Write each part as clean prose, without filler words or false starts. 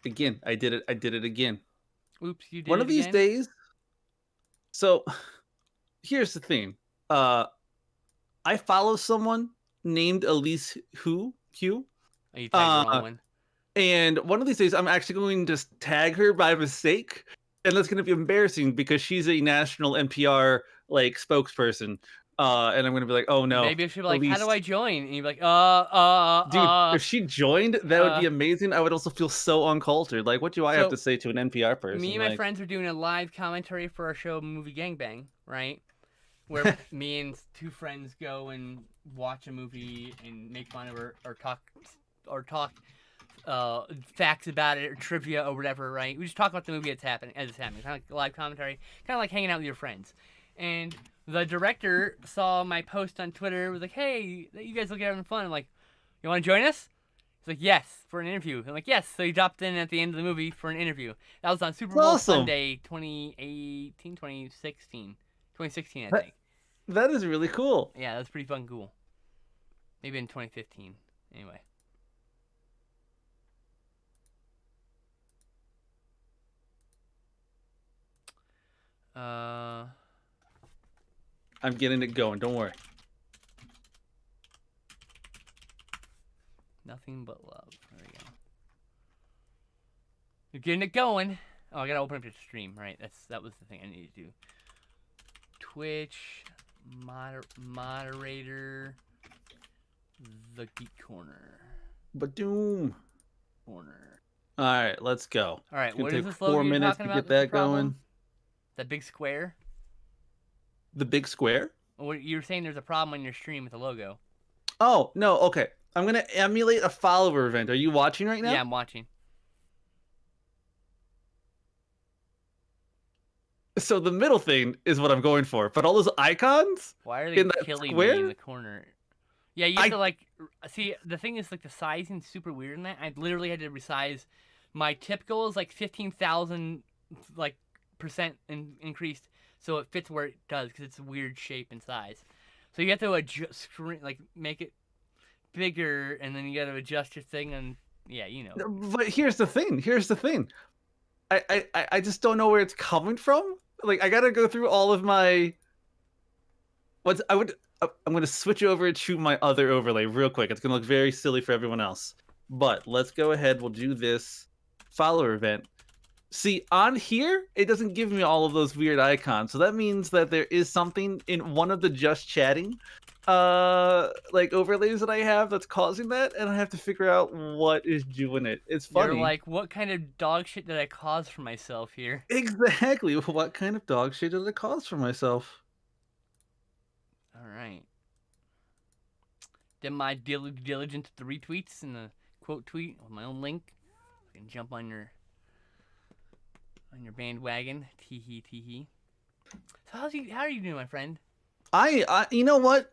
Again, I did it. I did it again. Oops, you One did of it these again? days. So here's the thing. Uh, I follow someone named Elise Q. Oh, you tagged the wrong Uh, one. and one of these days, I'm actually going to tag her by mistake, and that's going to be embarrassing because she's a national NPR like spokesperson. And I'm going to be like, oh no, Maybe I should be like, how do Elise. I join? And you'd be like, Dude, if she joined, that would be uh. amazing. I would also feel so uncultured. Like, what do I have to So, say to an NPR me person? and my Like, friends were doing a live commentary for our show, Movie Gangbang, right? Where me and two friends go and watch a movie and make fun of it or talk facts about it or trivia or whatever, right? We just talk about the movie as it's happening, kind of like live commentary, kind of like hanging out with your friends. And the director saw my post on Twitter, was like, "Hey, you guys look having fun." I'm like, "You want to join us?" He's like, "Yes," for an interview. I'm like, "Yes." So he dropped in at the end of the movie for an interview. That was on Super it's Bowl awesome. Sunday 2018, 2016. 2016, I That think. that is really cool. Yeah, that's pretty fucking cool. Maybe in 2015. Anyway. Uh, I'm getting it going. Don't worry. Nothing but love. There we go. You're getting it going. Oh, I gotta open up your stream, right? That was the thing I needed to do. Twitch moderator the Geek But doom. corner. All right, let's go. All right, It's gonna what is take this logo 4 you're minutes talking to about? get That's the that problem. going. That big square. The big square. What you're saying? There's a problem on your stream with the logo. Oh no. Okay, I'm gonna emulate a follower event. Are you watching right Yeah, now? I'm watching. So the middle thing is what I'm going for, but all those icons Why are they in that killing me in square, the corner? Yeah, you have to I like see. The thing is, like the sizing's super weird in that. I literally had to resize. My tip goal is like 15,000 like percent increased, so it fits where it does because it's a weird shape and size. So you have to adjust, like make it bigger, and then you got to adjust your thing. And yeah, you know. but here's the thing. Here's the thing. I just don't know where it's coming from. Like I gotta go through all of my. What's I would. I'm gonna switch over to my other overlay real quick. It's gonna look very silly for everyone else. But let's go ahead. We'll do this follower event. See, on here, it doesn't give me all of those weird icons. So that means that there is something in one of the just chatting like overlays that I have that's causing that, and I have to figure out what is doing it. It's You're funny. like, what kind of dog shit did I cause for myself here? Exactly. What kind of dog shit did I cause for myself? All right. Did my diligence the retweets and the quote tweet with my own link. I can jump on your bandwagon. Tee hee tee hee. So how are you doing, my friend? You know what?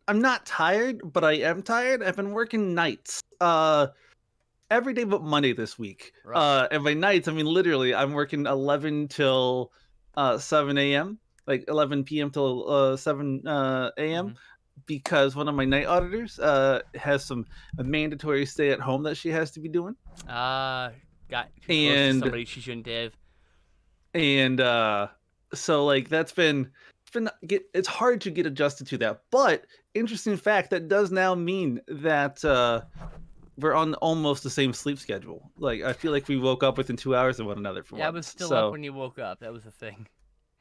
I'm not tired, but I am tired. I've been working nights. Every day but Monday this week. Rough. And by nights, I mean literally I'm working 11 till 7 a.m. like 11 p.m. till 7 a.m. Mm-hmm. because one of my night auditors has some a mandatory stay at home that she has to be doing. Got too close to And somebody she shouldn't have. and so like it's hard to get adjusted to that. But interesting fact, that does now mean that we're on almost the same sleep schedule. Like I feel like we woke up within 2 hours of one another for Yeah, I was once. still up So when you woke up. That was the thing.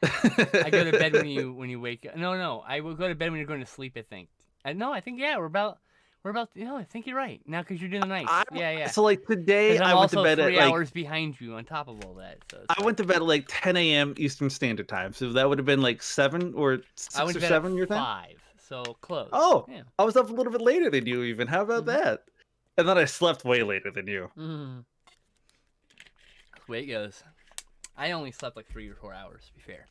I go to bed when you wake up. No, I will go to bed when you're going to sleep. I think. No, I think yeah, we're about. I think you're right now because you're doing the nights. I Yeah. so like today Because I'm I went to also bed at 3 hours behind you on top of all that. So it's I fine. went to bed at like 10 a.m. Eastern Standard Time. So that would have been like 7 or I 6 went or to bed at 7 your time. 5, so close. Oh, Yeah. I was up a little bit later than you even. How about Mm-hmm. that? And then I slept way later than you. Mm-hmm. That's the way it goes. I only slept like 3 or 4 hours. To be fair.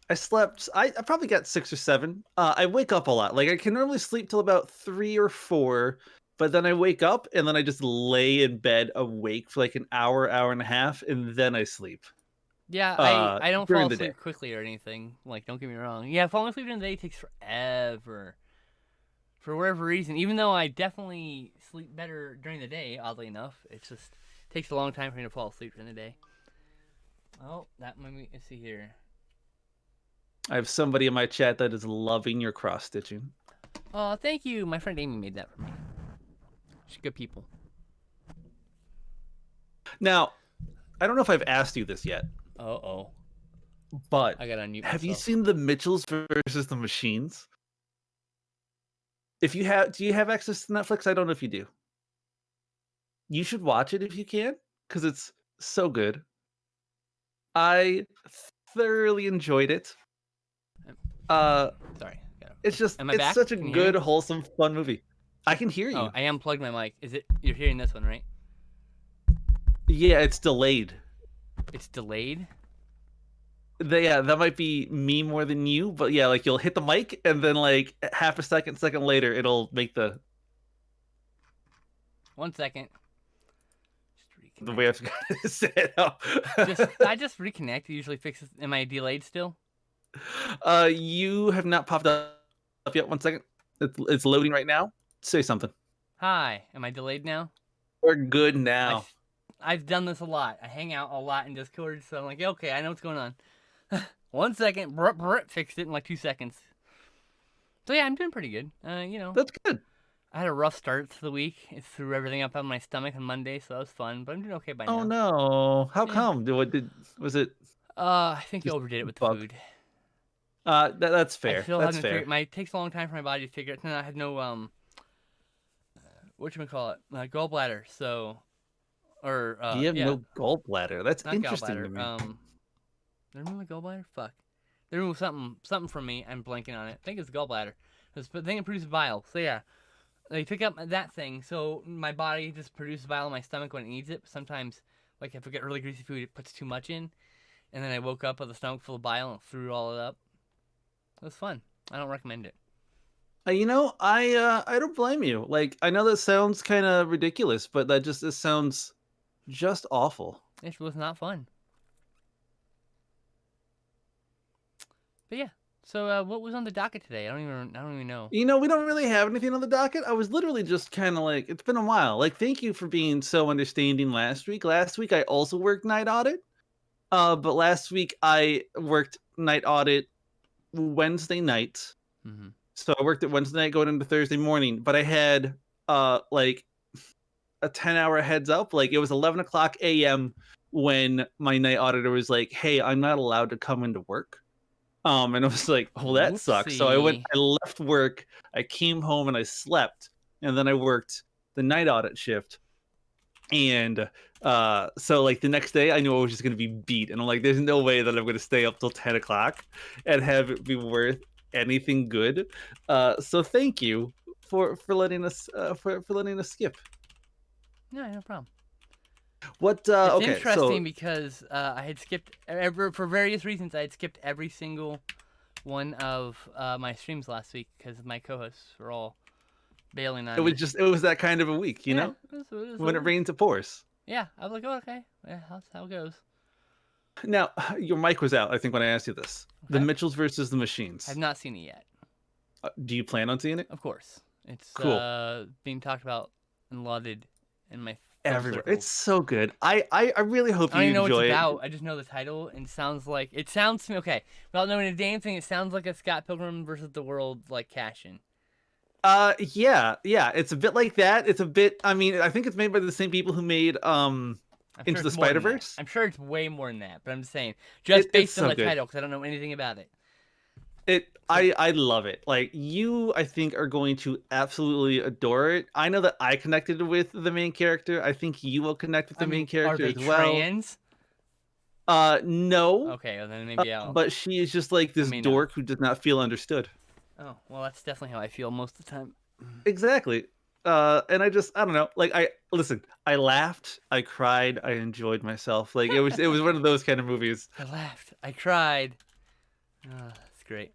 I probably got 6 or 7. I wake up a lot. Like I can normally sleep till about 3 or 4, but then I wake up and then I just lay in bed awake for like an hour, hour and a half, and then I sleep. Yeah, I don't fall During the day. asleep quickly or anything. Like, don't get me wrong. Yeah, falling asleep during the day takes forever. For whatever reason, even though I definitely sleep better during the day, oddly enough, it's just takes a long time for me to fall asleep during the day. Oh, that might be. Let's see here. I have somebody in my chat that is loving your cross stitching. Oh, thank you. My friend Amy made that for me. She's good people. Now, I don't know if I've asked you this yet, Oh. but I gotta unmute have you myself. seen the Mitchells versus the Machines? If you have, do you have access to Netflix? I don't know if you do. You should watch it if you can, because it's so good. I thoroughly enjoyed it. Sorry. It's just Am I it's back? such a Can you hear good, me? wholesome, fun movie. I can hear you. Oh, I unplugged my mic. Is it? You're hearing this one, right? Yeah, it's delayed. It's delayed. Yeah, that might be me more than you, but yeah, like you'll hit the mic and then like half a second later, it'll make the 1 second. the way I forgot to say it. I just reconnect. It usually fixes. Am I delayed still? You have not popped up yet. 1 second. It's loading right now. Say something. Hi. Am I delayed now? We're good now. I've done this a lot. I hang out a lot in Discord, so I'm like, okay, I know what's going on. 1 second, fixed it in like 2 seconds. So yeah, I'm doing pretty good. That's good. I had a rough start to the week. It threw everything up on my stomach on Monday, so that was fun. But I'm doing okay by now. Oh no! How come? Was it? I think you overdid it with the food. That's fair. That's fair. It takes a long time for my body to figure it. And I had no whatchamacallit, gallbladder. So, you have no gallbladder. That's not interesting gallbladder. to me. They removed my gallbladder. Fuck. They removed something from me. I'm blanking on it. I think it's gallbladder. The thing that produces bile. So yeah, they took up that thing. So my body just produces bile in my stomach when it needs it. But sometimes, like if I get really greasy food, it puts too much in, and then I woke up with a stomach full of bile and threw all it up. It was fun. I don't recommend it. I don't blame you. Like, I know that sounds kind of ridiculous, but this sounds just awful. It was not fun. But yeah. So what was on the docket today? I don't even know. We don't really have anything on the docket. I was literally just kind of like, it's been a while. Like, thank you for being so understanding last week. Last week I also worked night audit. But last week I worked night audit Wednesday night. Mm-hmm. So I worked at Wednesday night going into Thursday morning, but I had like a 10-hour heads up. Like it was 11 o'clock a.m. when my night auditor was like, "Hey, I'm not allowed to come into work." And I was like, "Oh, that sucks." So I left work, I came home and I slept, and then I worked the night audit shift. And so like the next day I knew I was just gonna be beat, and I'm like, there's no way that I'm gonna stay up till 10 o'clock and have it be worth anything good. So thank you for letting us for letting us skip. No problem. It's interesting because I had skipped for various reasons. I had skipped every single one of my streams last week because my co-hosts were all bailing on. It was that kind of a week, you know. When it rains, it pours. Yeah, I was like, oh, okay, yeah, that's how it goes. Now, your mic was out, I think, when I asked you this. Okay. The Mitchells versus the Machines. I've not seen it yet. Do you plan on seeing it? Of course. It's cool. Being talked about and lauded in my everywhere. Circles. It's so good. I really hope you enjoy it. I don't know what it's about. I just know the title, and it sounds to me, okay, without knowing a damn thing, it sounds like a Scott Pilgrim versus the World, like, cash-in. Yeah. It's a bit like that. It's a bit, I mean, I think it's made by the same people who made, Into the Spider-Verse. I'm sure it's way more than that, but I'm just saying, just based on the title, because I don't know anything about it. I love it. Like, you, I think, are going to absolutely adore it. I know that I connected with the main character. I think you will connect with the main character as well. Are they trans? No. Okay, well then maybe I'll... But she is just like this dork who does not feel understood. Oh, well, that's definitely how I feel most of the time. Exactly. And I don't know. Like, I laughed, I cried, I enjoyed myself. Like, it was one of those kind of movies. I laughed, I cried. That's great.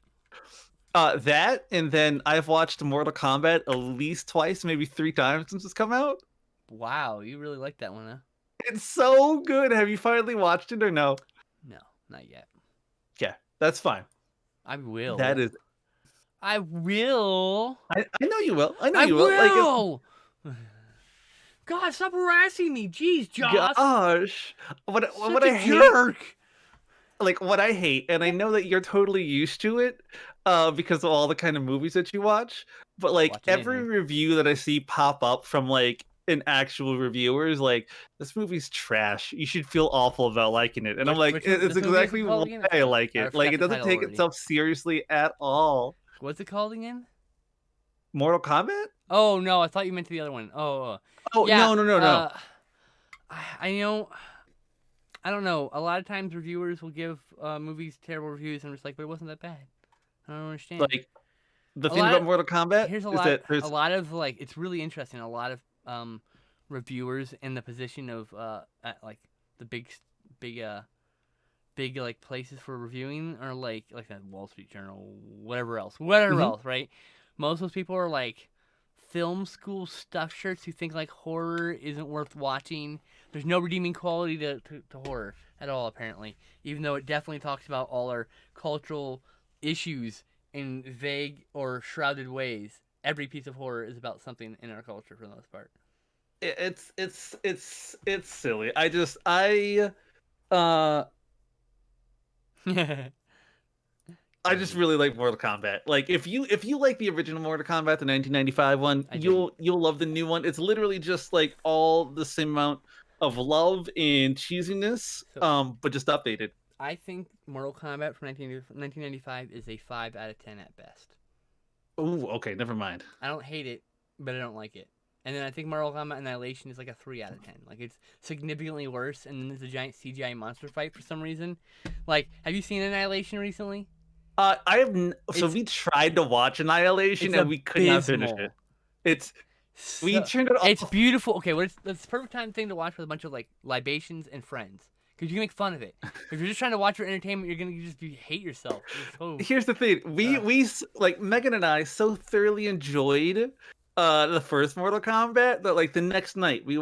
That, and then I've watched Mortal Kombat at least twice, maybe 3 times since it's come out. Wow, you really like that one, huh? It's so good. Have you finally watched it or no? No, not yet. Yeah, that's fine. I will. I will. I know you will. I know you will. Will. God, stop harassing me. Jeez, Josh. Gosh, what Such what a I hate, jerk. like what I hate, and I know that you're totally used to it, because of all the kind of movies that you watch. But like Watch every anything. review that I see pop up from like an actual reviewer is like, "This movie's trash. You should feel awful about liking it." And I'm like, Which one? It's This movie is it exactly called why again? I like I it. Like forgot it the doesn't title take already. itself seriously at all. What's it called again? Mortal Kombat? Oh no, I thought you meant the other one. Oh, Oh yeah. no no no no! I know. I don't know. A lot of times reviewers will give movies terrible reviews, and I'm just like, but it wasn't that bad. I don't understand. Like the A thing lot about of Mortal Kombat here's is that a there's lot of like it's really interesting. A lot of reviewers in the position of at, like the big big like places for reviewing are like that Wall Street Journal, whatever Mhm. else, right? Most of those people are like film school stuff shirts who think like horror isn't worth watching. There's no redeeming quality to horror at all, apparently, even though it definitely talks about all our cultural issues in vague or shrouded ways. Every piece of horror is about something in our culture for the most part. it's silly. Uh I just Crazy. really like Mortal Kombat. Like if you like the original Mortal Kombat, the 1995 one, I didn't. you'll love the new one. It's literally just like all the same amount of love and cheesiness, So but just updated. I think Mortal Kombat from 1995 is a 5 out of 10 at best. Ooh, okay, never mind. I don't hate it, but I don't like it. And then I think Mortal Kombat Annihilation is like a 3 out of 10. Like it's significantly worse. And then there's a giant CGI monster fight for some reason. Like, have you seen Annihilation recently? So It's we tried to watch Annihilation it's and we could not finish it. abysmal. It's we So turned it it's off. beautiful. Okay, well, it's the perfect time thing to watch with a bunch of like libations and friends because you can make fun of it. If you're just trying to watch for entertainment, you're gonna just hate yourself. It's so Here's the thing. Like Megan and I so thoroughly enjoyed the first Mortal Kombat that like the next night we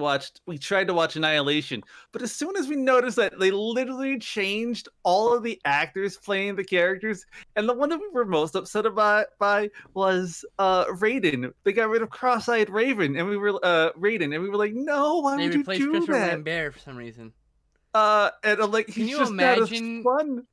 tried to watch Annihilation, but as soon as we noticed that they literally changed all of the actors playing the characters, and the one that we were most upset about by was Raiden. They got rid of Cross-Eyed Raven, and we were Raiden, and we were like, no, why they would you replaced do Christopher that? Lambert for some reason. And I'm like, Can he's you just not as imagine fun.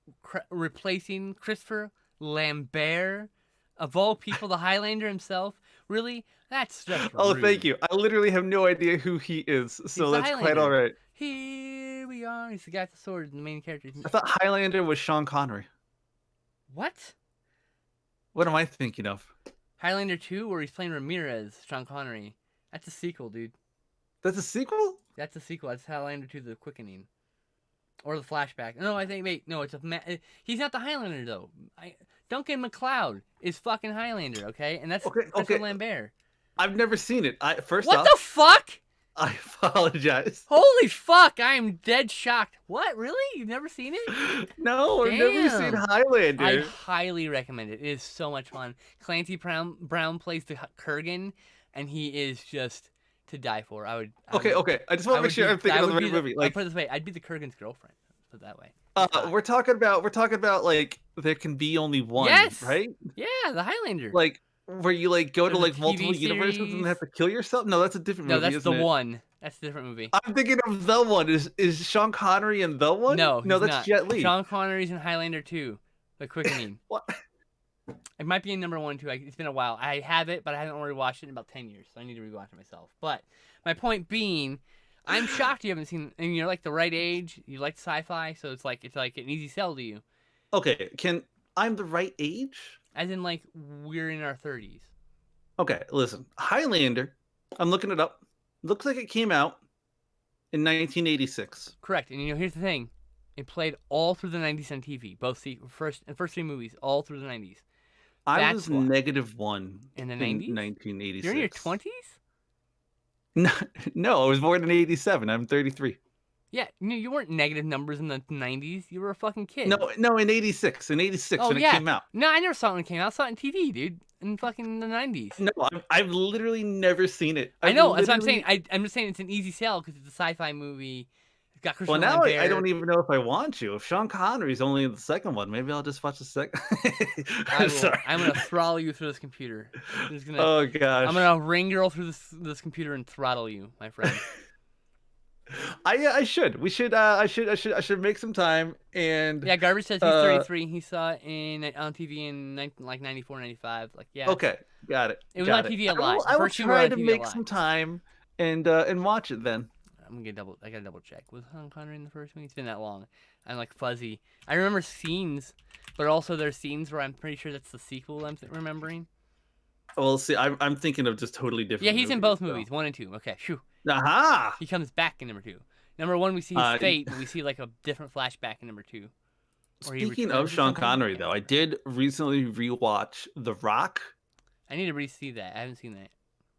replacing Christopher Lambert, of all people, the Highlander himself? Really? That's just Oh, thank rude. you. I literally have no idea who he is, He's so the that's quite all Highlander. right. Here we are. He's the guy with the sword, the main character. I thought Highlander was Sean Connery. What? What am I thinking of? Highlander 2, where he's playing Ramirez, Sean Connery. That's a sequel, dude. That's a sequel? That's a sequel. That's Highlander 2: The Quickening. Or the flashback. No, I think, wait, no, it's he's not the Highlander, though. Duncan MacLeod is fucking Highlander, okay? And that's Okay, Christopher okay. Lambert. I've never seen it. First What off, the fuck? I apologize. Holy fuck, I am dead shocked. What, really? You've never seen it? No, I've never seen Damn. Highlander. I highly recommend it. It is so much fun. Clancy Brown plays the Kurgan, and he is just to die for. I Okay, would, okay. I just want I to make would sure be, I'm thinking I of the would right be movie. I'll Like, put it this way, I'd be the Kurgan's girlfriend. Put it that way. He's hot. we're talking about like there can be only one, Yes! right? Yeah, the Highlander. Like where you like go to There's a like multiple TV universes and series. have to kill yourself. No, that's a different No, movie, that's the isn't it? one. That's a different movie. I'm thinking of the one. Is Sean Connery in the one? No, no, he's that's not. Jet Li. Sean Connery's in Highlander 2, The Quickening. What? It might be in number 1 too. It's been a while. I have it, but I haven't already watched it in about 10 years, so I need to rewatch it myself. But my point being, I'm shocked you haven't seen. And you're like the right age. You like sci-fi, so it's like an easy sell to you. Okay, I'm the right age? As in, like we're in our 30s. Okay, listen. Highlander, I'm looking it up. Looks like it came out in 1986. Correct. And here's the thing. It played all through the 90s on TV. Both the first 3 movies, all through the 90s. I That's was why. -1 In the in 90s? 1986. You're in your 20s? No, I was born in 87. I'm 33. Yeah, you weren't negative numbers in the 90s. You were a fucking kid. No, in 86. In 86 Oh, when yeah. it came out. No, I never saw it when it came out. I saw it on TV, dude. In fucking the 90s. No, I've literally never seen it. I know. That's what I'm saying. I'm just saying it's an easy sell because it's a sci-fi movie. It's got Well, Christian now I Lambert. don't even know if I want to. If Sean Connery's only in the second one, maybe I'll just watch the second. I will. Sorry. I'm gonna throttle you through this computer. Oh I'm gosh. gonna ring girl through this computer and throttle you, my friend. I should. We should. I should make some time and. Yeah, Garbage says he's Uh, 33. He saw it on TV in like 94, 95. Like, yeah. Okay, got it. It was got on it. TV a lot. The I will first two were try on to TV a make lot. some time and watch it then. I gotta double check. Was Sean Connery in the first one? It's been that long. I'm like fuzzy. I remember scenes, but also there's scenes where I'm pretty sure that's the sequel I'm remembering. Well, see, I'm thinking of just totally different. Yeah, he's in both so. movies, 1 and 2. Okay, shoo. Aha! He comes back in number 2. Number 1, we see his fate, but we see like a different flashback in number 2. Speaking of Sean Connery, though, I did recently rewatch The Rock. I need to re-see that. I haven't seen that.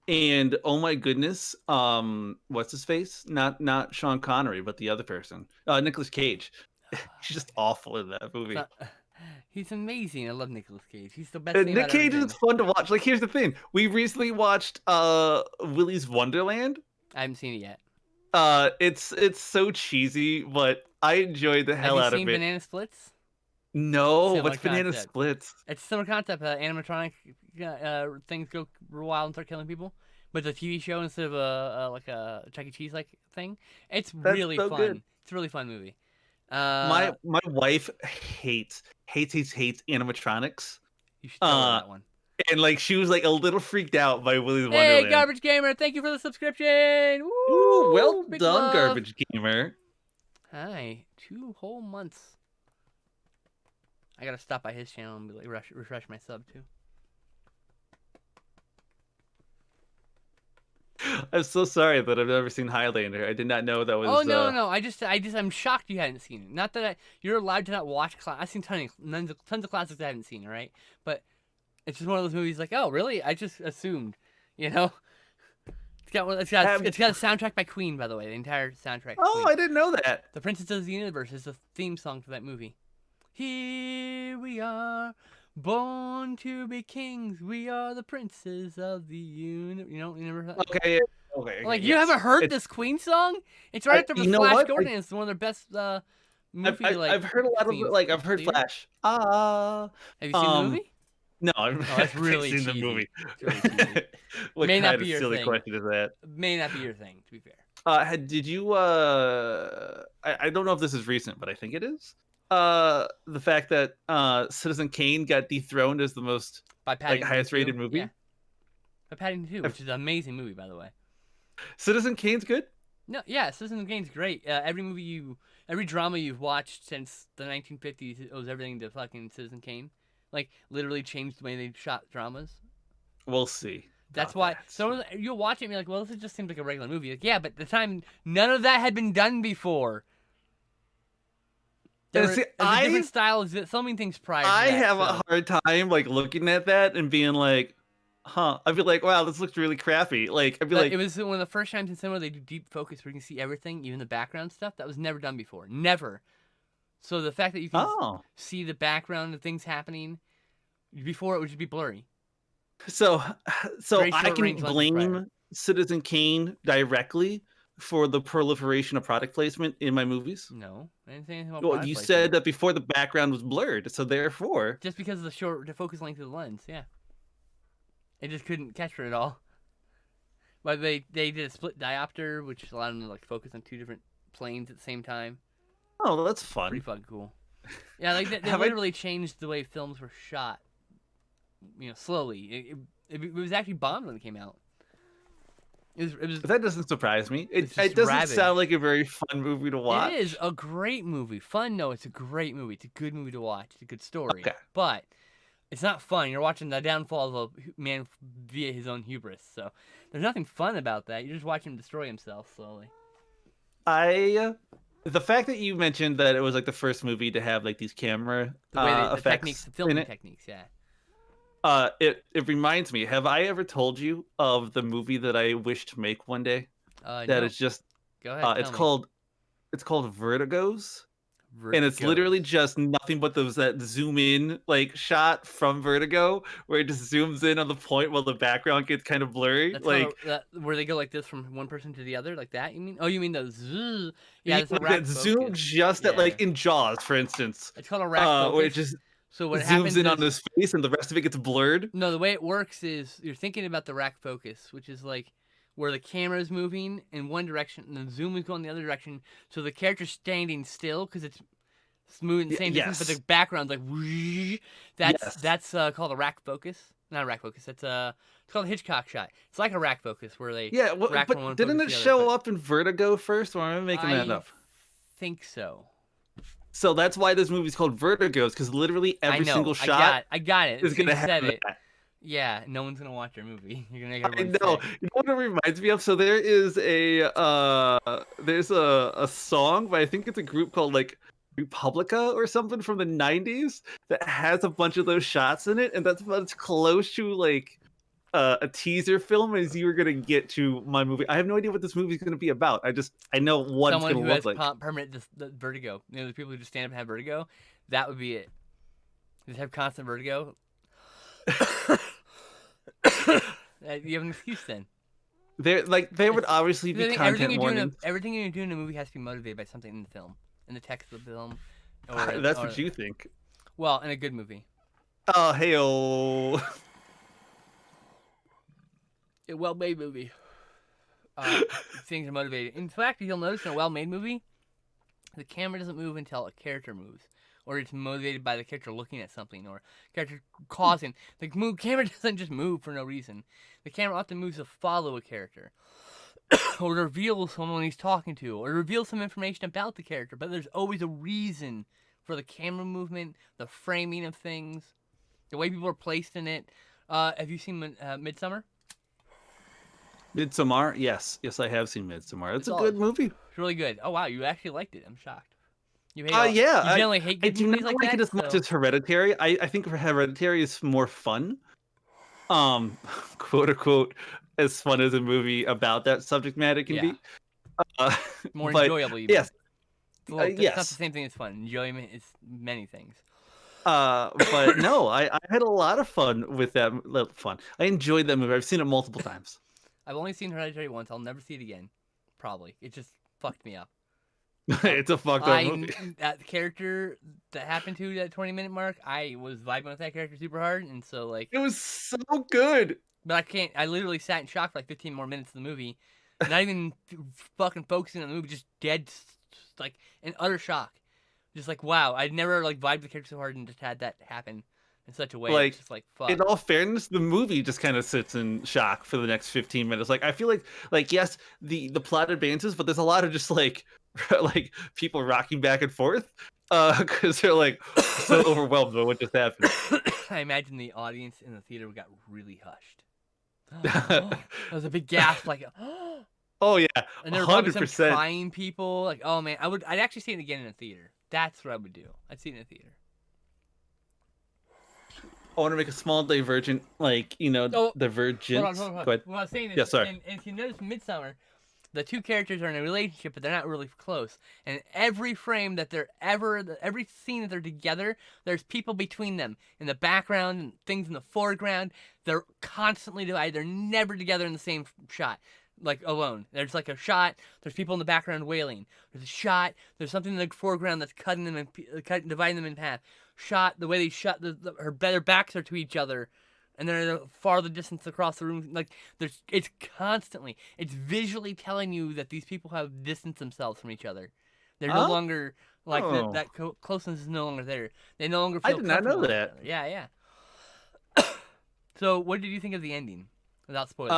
And oh my goodness, what's his face? Not Sean Connery, but the other person, Nicolas Cage. He's just awful in that movie. He's amazing. I love Nicolas Cage. He's the best. Nick Cage is fun to watch. Like, here's the thing: we recently watched Willy's Wonderland. I haven't seen it yet. It's so cheesy, but I enjoyed the hell out of it. Have you seen Banana Splits? No, Similar what's Banana concept. Splits? It's a similar concept. Animatronic things go wild and start killing people, but it's a TV show instead of like a Chuck E. Cheese like thing. It's really so fun. good. It's a really fun movie. My wife hates animatronics. You should tell her that one. And like she was like a little freaked out by Willy's Hey, Wonderland. Garbage Gamer! Thank you for the subscription. Woo! Ooh, well Big done, love. Garbage Gamer. Hi, 2 whole months. I gotta stop by his channel and be like refresh my sub too. I'm so sorry that I've never seen Highlander. I did not know that was. Oh no! I'm shocked you hadn't seen it. Not that you're allowed to not watch. I've seen tons of classics I haven't seen. All right, but it's just one of those movies. Like, oh really? I just assumed, you know. It's got a soundtrack by Queen, by the way. The entire soundtrack. Oh, Queen. I didn't know that. The Princess of the Universe is the theme song for that movie. Here we are, born to be kings. We are the princes of the universe. You never heard that? Okay. Okay. Like, you haven't heard this Queen song? It's right after the Flash Gordon. It's one of their best movie. I've heard a lot of like I've heard Flash. Have you seen the movie? No, I've that's really seen cheesy. the movie. It's really cheesy. What May kind not be of your silly thing. question is that? May not be your thing, to be fair. Did you? I don't know if this is recent, but I think it is. The fact that Citizen Kane got dethroned as the most highest rated movie. Yeah. By Paddington 2, which is an amazing movie, by the way. Citizen Kane's good. No, yeah, Citizen Kane's great. Every drama you've watched since the 1950s owes everything to fucking Citizen Kane. Like, literally changed the way they shot dramas. We'll see. That's why. So you'll watch it and be like, well, this just seems like a regular movie. Like, yeah, but at the time, none of that had been done before. There was a different style of filming things prior to I that, have a hard time, like, looking at that and being like, huh. I'd be like, wow, this looks really crappy. Like, I'd be like... It was one of the first times in cinema they do deep focus where you can see everything, even the background stuff. That was never done before. Never. So the fact that you can see the background of things happening, before it would just be blurry. So I can blame Citizen Kane directly for the proliferation of product placement in my movies. No, I didn't say anything about Well, you said that before the background was blurred, so therefore... Just because of the focus length of the lens, yeah. It just couldn't capture it all. But they did a split diopter, which allowed them to like focus on 2 different planes at the same time. Oh, that's fun. Pretty fucking cool. Yeah, like they literally changed the way films were shot. You know, slowly. It was actually bombed when it came out. It was. That doesn't surprise me. It doesn't sound like a very fun movie to watch. It is a great movie. Fun? No, it's a great movie. It's a good movie to watch. It's a good story. Okay. But it's not fun. You're watching the downfall of a man via his own hubris. So there's nothing fun about that. You're just watching him destroy himself slowly. The fact that you mentioned that it was like the first movie to have like these camera effects, techniques, the filming techniques, yeah. It reminds me. Have I ever told you of the movie that I wish to make one day? That no. is just. Go ahead. It's called Vertigos. and it's literally Vertigo's. just nothing but that zoom in like shot from Vertigo, where it just zooms in on the point while the background gets kind of blurry. That's called Like where they go like this from one person to the other, like that. You mean? Oh, you mean the zzz. Yeah, yeah, it's a like rack that zoom focus. just at Yeah, like in Jaws, for instance, it's called a rack where it focus. just So what zooms happens in on is his face and the rest of it gets blurred. no, the way it works is you're thinking about the rack focus, which is like where the camera is moving in one direction and the zoom is going the other direction. So the character's standing still because it's moving the same distance, but Yes, the background's like whoosh. That's yes. that's called a rack focus. Not a rack focus. It's called a Hitchcock shot. It's like a rack focus where they Yeah, well, rack from one but didn't focus it to the other. show But up in Vertigo first, or am I making that I up? think so. So that's why this movie's called Vertigo, because literally I every know. single shot I got it. is As soon gonna as you have said it. that. Yeah, no one's gonna watch your movie. You're gonna make I everyone know. sick. You know what it reminds me of? So there is there's a song, but I think it's a group called like Republica or something from the 90s that has a bunch of those shots in it, and that's about as close to like a teaser film as you were gonna get to my movie. I have no idea what this movie's gonna be about. I know what it's Someone gonna who look has like. permanent vertigo. You know, the people who just stand up and have vertigo. That would be it. Just have constant vertigo. You have an excuse then. There would obviously be content warnings. Everything you do in a movie has to be motivated by something in the film, in the text of the film, That's what you think. Well, in a good movie, Oh, hey-oh. a well-made movie. Things are motivated. In fact, you'll notice in a well-made movie, the camera doesn't move until a character moves, or it's motivated by the character looking at something, or character causing. The camera doesn't just move for no reason. The camera often moves to follow a character, or reveal someone he's talking to, or reveal some information about the character. But there's always a reason for the camera movement, the framing of things, the way people are placed in it. Have you seen Midsummer? Midsommar? Yes, I have seen Midsommar. It's a all- good movie. It's really good. Oh wow, you actually liked it. I'm shocked. You hate Yeah, you generally hate I good do movies not like like that. it as much as Hereditary. I think Hereditary is more fun. Quote unquote, as fun as a movie about that subject matter can be. More but enjoyable. Even. yes, It's not the yes. same thing as fun. Enjoyment is many things. But no, I had a lot of fun with that. Fun. I enjoyed that movie. I've seen it multiple times. I've only seen Hereditary once. I'll never see it again. Probably. It just fucked me up. It's a fucked up movie. That character that happened to that 20-minute mark, I was vibing with that character super hard, and so like It was so good. But I can't. I literally sat in shock for like 15 more minutes of the movie, not even fucking focusing on the movie, just dead, like in utter shock. Just like wow, I'd never like vibed the character so hard and just had that happen in such a way. Like, it's just like fuck. In all fairness, the movie just kind of sits in shock for the next 15 minutes. Like I feel like yes, the plot advances, but there's a lot of just like like people rocking back and forth because they're like so overwhelmed by what just happened. I imagine the audience in the theater got really hushed. There was a big gasp, like, oh yeah, and there were probably some 100%. crying people. Like, oh man, I'd actually see it again in a theater. That's what I would do. I'd see it in a theater. I want to make a small divergent, like divergent. Hold on. Go ahead. What I was saying is, Yeah, sorry. And if you notice Midsummer, the two characters are in a relationship, but they're not really close. And every frame that every scene that they're together, there's people between them in the background and things in the foreground. They're constantly divided. They're never together in the same shot, like alone. There's like a shot. There's people in the background wailing. There's a shot. There's something in the foreground that's dividing them in half. Shot the way they shot their backs are to each other. And they're farther distance across the room. Like it's visually telling you that these people have distanced themselves from each other. They're no longer like that closeness is no longer there. They no longer feel. I did not know that. Yeah. So, what did you think of the ending? Without spoiling.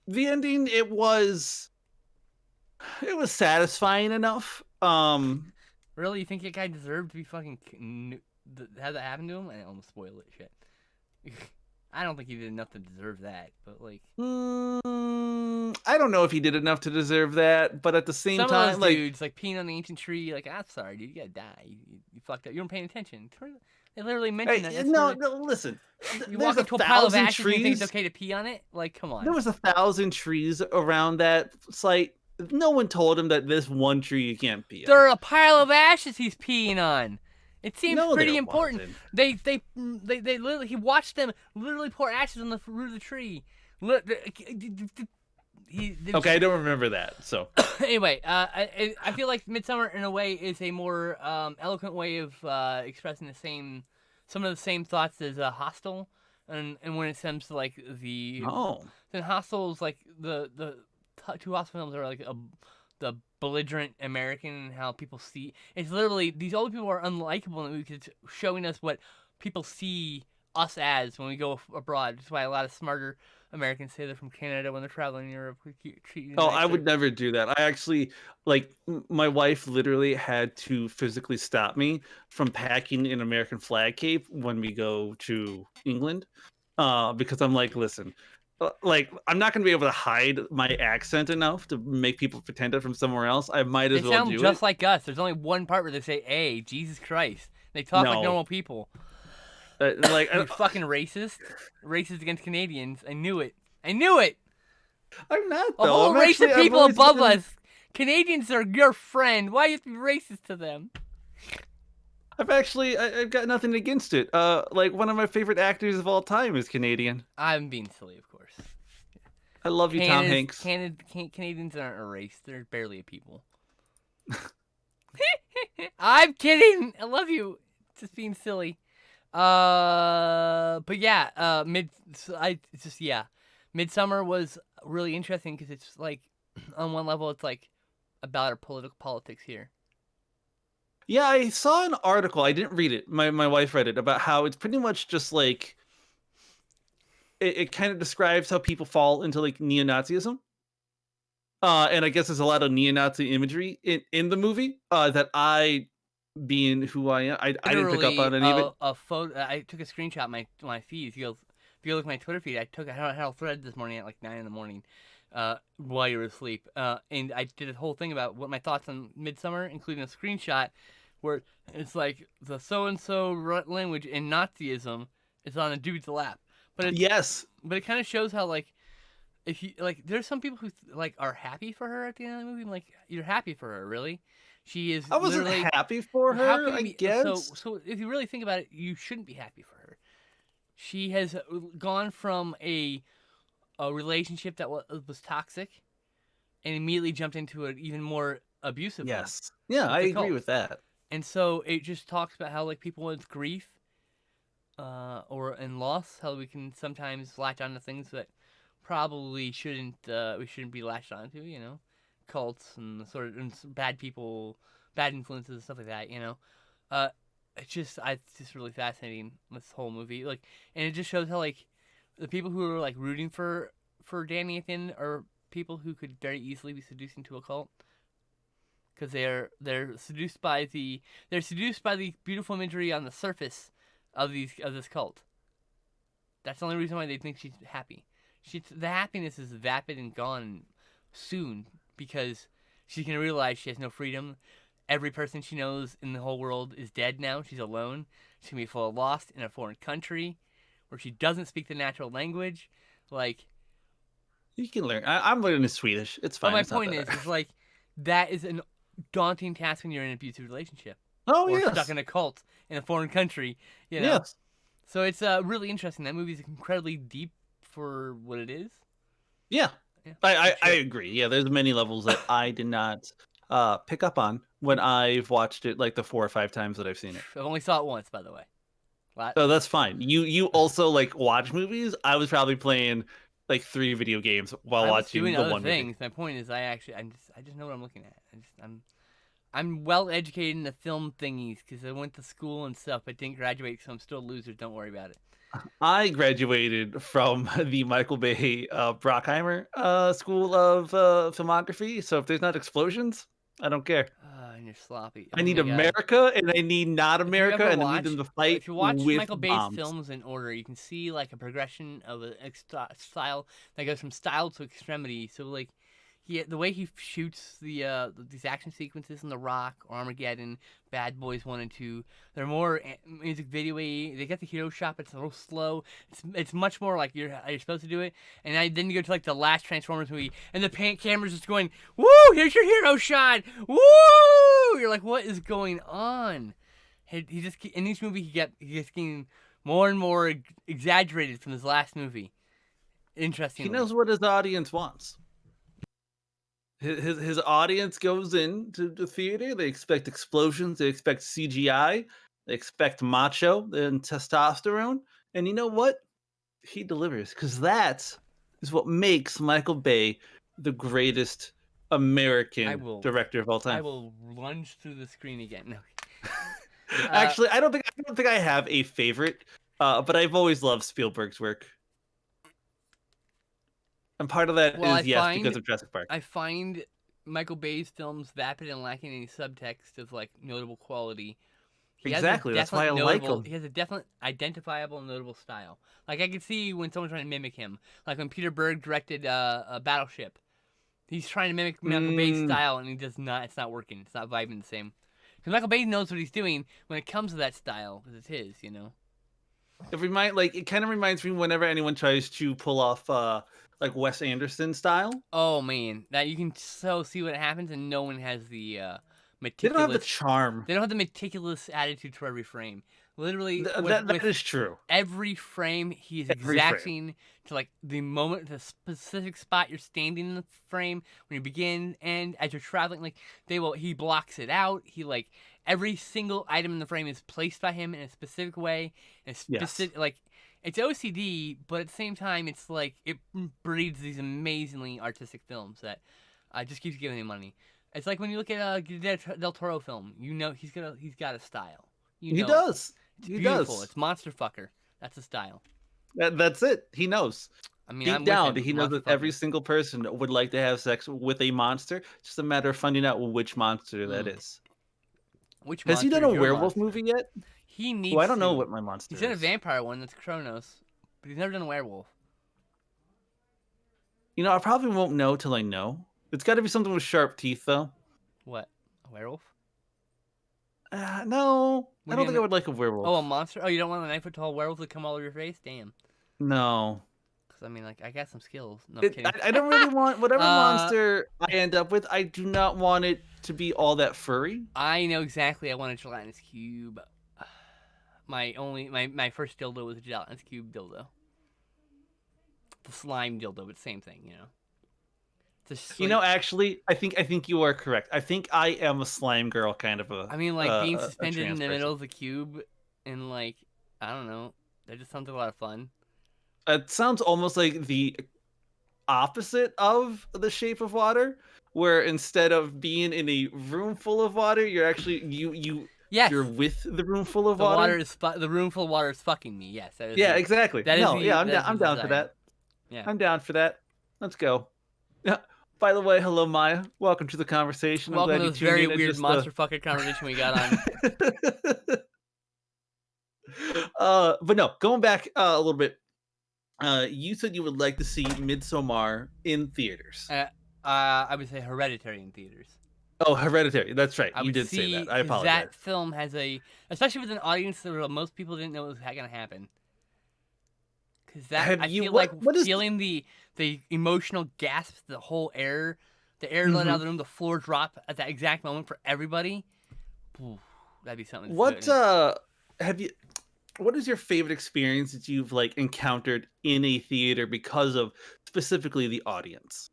The ending, it was satisfying enough. Really, you think that guy deserved to be fucking have that happen to him? I almost spoiled it. Shit. I don't think he did enough to deserve that, but like, I don't know if he did enough to deserve that, but at the same some time, of those dudes like peeing on the ancient tree, like, I'm sorry, dude, you gotta die. You fucked up. You weren't paying attention. They literally mentioned that. No, listen. You There's walk into a pile of 1,000 ashes and you think trees. it's okay to pee on it? Like, come on. There was 1,000 trees around that site. no one told him that this one tree you can't be They're on. a pile of ashes he's peeing on. It seems No, pretty there important. wasn't. They literally, he watched them literally pour ashes on the root of the tree. Okay, I don't remember that. So Anyway, I feel like Midsummer in a way is a more eloquent way of expressing some of the same thoughts as Hostel, and when it comes to like oh, then Hostel is like two Hostel films are like the belligerent American and how people see it's literally these older people are unlikable in the movie because it's showing us what people see us as when we go abroad. That's why a lot of smarter Americans say they're from Canada when they're traveling in Europe. We treat you oh, I nicer. would never do that. I actually like my wife literally had to physically stop me from packing an American flag cape when we go to England, because I'm like, listen. Like I'm not gonna be able to hide my accent enough to make people pretend I'm from somewhere else. I might They as well sound do just it. like us. There's only one part where they say, "Hey, Jesus Christ." They talk like No, normal people. like You fucking racist. Racist against Canadians. I knew it. I knew it. I'm not A though. whole I'm race of actually I've people always above been, us. Canadians are your friend. Why you have to be racist to them? I've got nothing against it. Like one of my favorite actors of all time is Canadian. I'm being silly, of course. I love you, Tom Hanks. Canadians aren't a race. They're barely a people. I'm kidding. I love you. Just being silly. But yeah. It's just yeah. Midsummer was really interesting because it's like, on one level, it's like about our political politics here. Yeah, I saw an article. I didn't read it. My wife read it about how it's pretty much just like it kind of describes how people fall into like neo-Nazism. And I guess there's a lot of neo-Nazi imagery in the movie. That I, being who I am, I didn't pick up Literally, on any of it. a photo. I took a screenshot of my feed. If you look at my Twitter feed, I had a thread this morning at like 9 in the morning, while you were asleep. And I did a whole thing about what my thoughts on Midsummer, including a screenshot where it's like the so and so language in Nazism is on a dude's lap. Yes, But it kind of shows how like if you like, there's some people who like are happy for her at the end of the movie. I'm like, you're happy for her, really? She is I wasn't literally. happy for How her. can I you be guess. so? If you really think about it, you shouldn't be happy for her. She has gone from a relationship that was toxic, and immediately jumped into an even more abusive one Yes. Yeah, with I the agree cult. with that. And so it just talks about how like people with grief, or and loss, how we can sometimes latch onto things that probably shouldn't we shouldn't be latched onto. Cults and sort of and bad people, bad influences and stuff like that. It's just really fascinating, this whole movie. Like, and it just shows how like the people who are like rooting for Danny at the end are people who could very easily be seduced into a cult because they're seduced by the beautiful imagery on the surface of this cult. That's the only reason why they think she's happy. The happiness is vapid and gone soon because she's gonna realize she has no freedom. Every person she knows in the whole world is dead now. She's alone. She's gonna be full of lost in a foreign country where she doesn't speak the natural language. Like, You can learn. I'm learning Swedish. It's but fine. my It's not point that hard. is like that is an daunting task when you're in an abusive relationship Oh or yes. stuck in a cult in a foreign country. Yes. So it's really interesting. That movie's incredibly deep for what it is. Yeah. Yeah, I agree. Yeah, there's many levels that I did not pick up on when I've watched it like the 4 or 5 times that I've seen it. I've only saw it once, by the way. So that's fine. You also like watch movies. I was probably playing like 3 video games while I was watching doing the other one things. movie. My point is, I just know what I'm looking at. I'm well educated in the film thingies because I went to school and stuff, but didn't graduate, so I'm still a loser. Don't worry about it. I graduated from the Michael Bay Brockheimer School of Filmography. So if there's not explosions, I don't care. And you're sloppy. I Oh need my God. America and I need not If you America, ever and I need them to fight if you watch with Michael Bay's bombs. films in order, you can see like a progression of a style that goes from style to extremity. So like, the way he shoots these action sequences in The Rock, Armageddon, Bad Boys 1 and 2, they're more music video-y. They get the hero shot, but it's a little slow. It's much more like you're supposed to do it. And then you go to like the last Transformers movie, and the camera's just going, "Woo! Here's your hero shot! Woo!" You're like, what is going on? He just in each movie he gets getting more and more exaggerated from his last movie. Interestingly, He knows what his audience wants. His audience goes into the theater. They expect explosions. They expect CGI. They expect macho and testosterone. And you know what? He delivers, because that is what makes Michael Bay the greatest American director of all time. I will lunge through the screen again. No. Actually, I don't think I have a favorite, but I've always loved Spielberg's work. And part of that is because of Jurassic Park. I find Michael Bay's films vapid and lacking any subtext of like notable quality. Exactly, that's why I like him. He has a definite identifiable notable style. Like I can see when someone's trying to mimic him. Like when Peter Berg directed Battleship. He's trying to mimic Michael Bay's style, and he does not. It's not working. It's not vibing the same. Because Michael Bay knows what he's doing when it comes to that style, because it's his, you know. It kind of reminds me whenever anyone tries to pull off like Wes Anderson style. Oh man, that you can so see what happens, and no one has the meticulous. They don't have the charm. They don't have the meticulous attitude to every frame. Literally, that is true. Every frame he is exacting to like the moment, the specific spot you're standing in the frame when you begin and as you're traveling. Like he blocks it out. He like every single item in the frame is placed by him in a specific way. And like it's OCD, but at the same time, it's like it breeds these amazingly artistic films that just keeps giving him money. It's like when you look at a Del Toro film, you know he's got a style. He does. It's beautiful. It's monster fucker. That's the style. That's it. He knows. I mean, deep down, he knows that every single person would like to have sex with a monster. It's just a matter of finding out which monster that is. Has he done a werewolf movie yet? He needs. Well, I don't know what my monster is. He's done a vampire one. That's Kronos, but he's never done a werewolf. You know, I probably won't know till I know. It's got to be something with sharp teeth, though. What? A werewolf? No. I don't think I would like a werewolf. Oh, a monster? Oh, you don't want a 9-foot-tall werewolf to come all over your face? Damn. No. Because, I mean, like, I got some skills. No, I'm kidding. I don't really want... Whatever monster I end up with, I do not want it to be all that furry. I know exactly. I want a gelatinous cube. My first dildo was a gelatinous cube dildo. The slime dildo, but same thing, you know. You know, actually, I think you are correct. I think I am a slime girl kind of a. I mean, like being suspended in the middle of the cube, and like I don't know, that just sounds like a lot of fun. It sounds almost like the opposite of The Shape of Water, where instead of being in a room full of water, you're actually you're with the room full of water. The room full of water is fucking me. Yes. Exactly. I'm down for that. Yeah. I'm down for that. Let's go. Yeah. By the way, hello Maya. Welcome to the conversation. Welcome to this very weird monster fucking conversation we got on. But no, going back a little bit. You said you would like to see Midsommar in theaters. I would say Hereditary in theaters. Oh, Hereditary. That's right. You did say that. I apologize. That film has especially with an audience that most people didn't know was going to happen. Because feeling the emotional gasp, the air let out of the room, the floor drop at that exact moment for everybody. Ooh, that'd be something. What is your favorite experience that you've like encountered in a theater because of specifically the audience?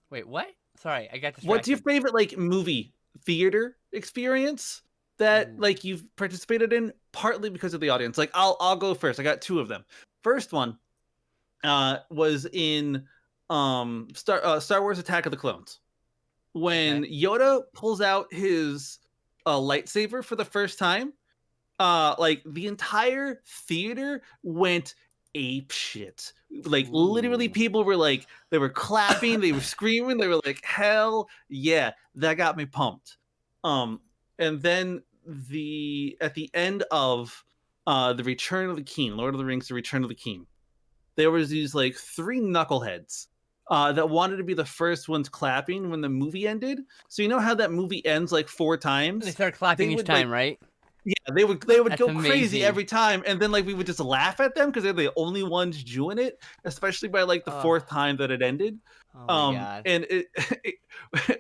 Wait, what? Sorry, I got distracted. What's your favorite like movie theater experience that like you've participated in partly because of the audience? Like I'll go first. I got two of them. First one was in Star Wars Attack of the Clones. When Yoda pulls out his lightsaber for the first time, like the entire theater went ape shit. Like literally people were like, they were clapping, they were screaming, they were like, hell yeah, that got me pumped. And then at the end of the Return of the King, Lord of the Rings, The Return of the King, there was these like three knuckleheads that wanted to be the first ones clapping when the movie ended. So you know how that movie ends like 4 They times? start clapping They each would time, like right? yeah, they would That's go crazy amazing. every time, and then like we would just laugh at them because they're the only ones doing it, especially by like the Oh, fourth time that it ended. oh my god. And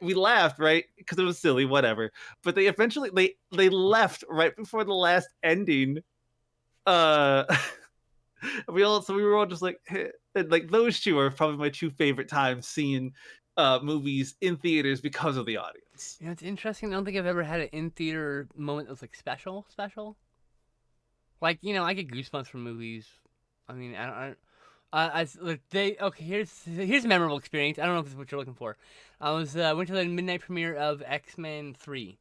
we laughed right because it was silly, whatever. But they eventually they left right before the last ending. Uh, we were all just like, "Heh." And, like those two are probably my two favorite times seeing movies in theaters because of the audience. You know, it's interesting. I don't think I've ever had an in theater moment that was like special. Like, you know, I get goosebumps from movies. I mean, look, okay. Here's a memorable experience. I don't know if this is what you're looking for. I went to the midnight premiere of X-Men 3,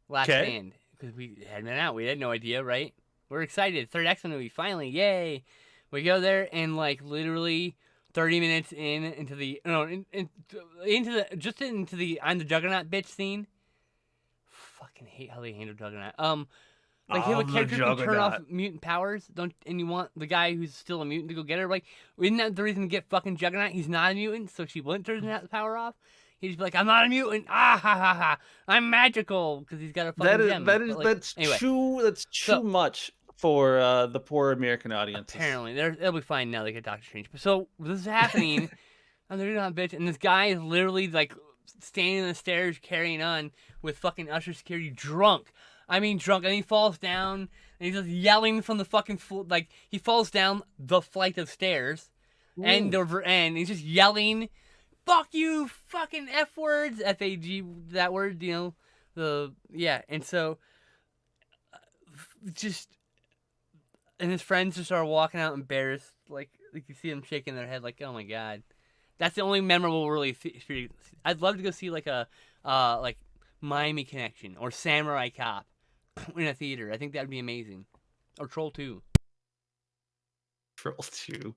Last Okay. Stand, because we hadn't been out. We had no idea, right? We're excited. Third X-Men movie, finally, yay! We go there and like literally 30 minutes into the no into the just into the I'm the Juggernaut bitch scene. Fucking hate how they handle Juggernaut. Like if a I'm the character can turn off Juggernaut. mutant powers, and you want the guy who's still a mutant to go get her, like isn't that the reason to get fucking Juggernaut? He's not a mutant, so she wouldn't turn that power off. He'd just be like, I'm not a mutant. Ah ha ha ha. I'm magical because he's got a That fucking is gem. that But is like anyway, that's so too much for the poor American audiences. apparently they'll be fine now. They get Doctor Strange. But so this is happening. And they're not bitch. And this guy is literally like standing on the stairs carrying on with fucking Usher security drunk. I mean drunk. And he falls down and he's just yelling from the fucking floor. Like he falls down the flight of stairs. And Ooh. and he's just yelling, fuck you, fucking F words, F-A-G, that word, you know, and so, just, and his friends just are walking out embarrassed, like you see them shaking their head, like, oh my god. That's the only memorable, really, I'd love to go see, like, like, Miami Connection, or Samurai Cop, in a theater. I think that would be amazing. Or Troll 2. Troll 2.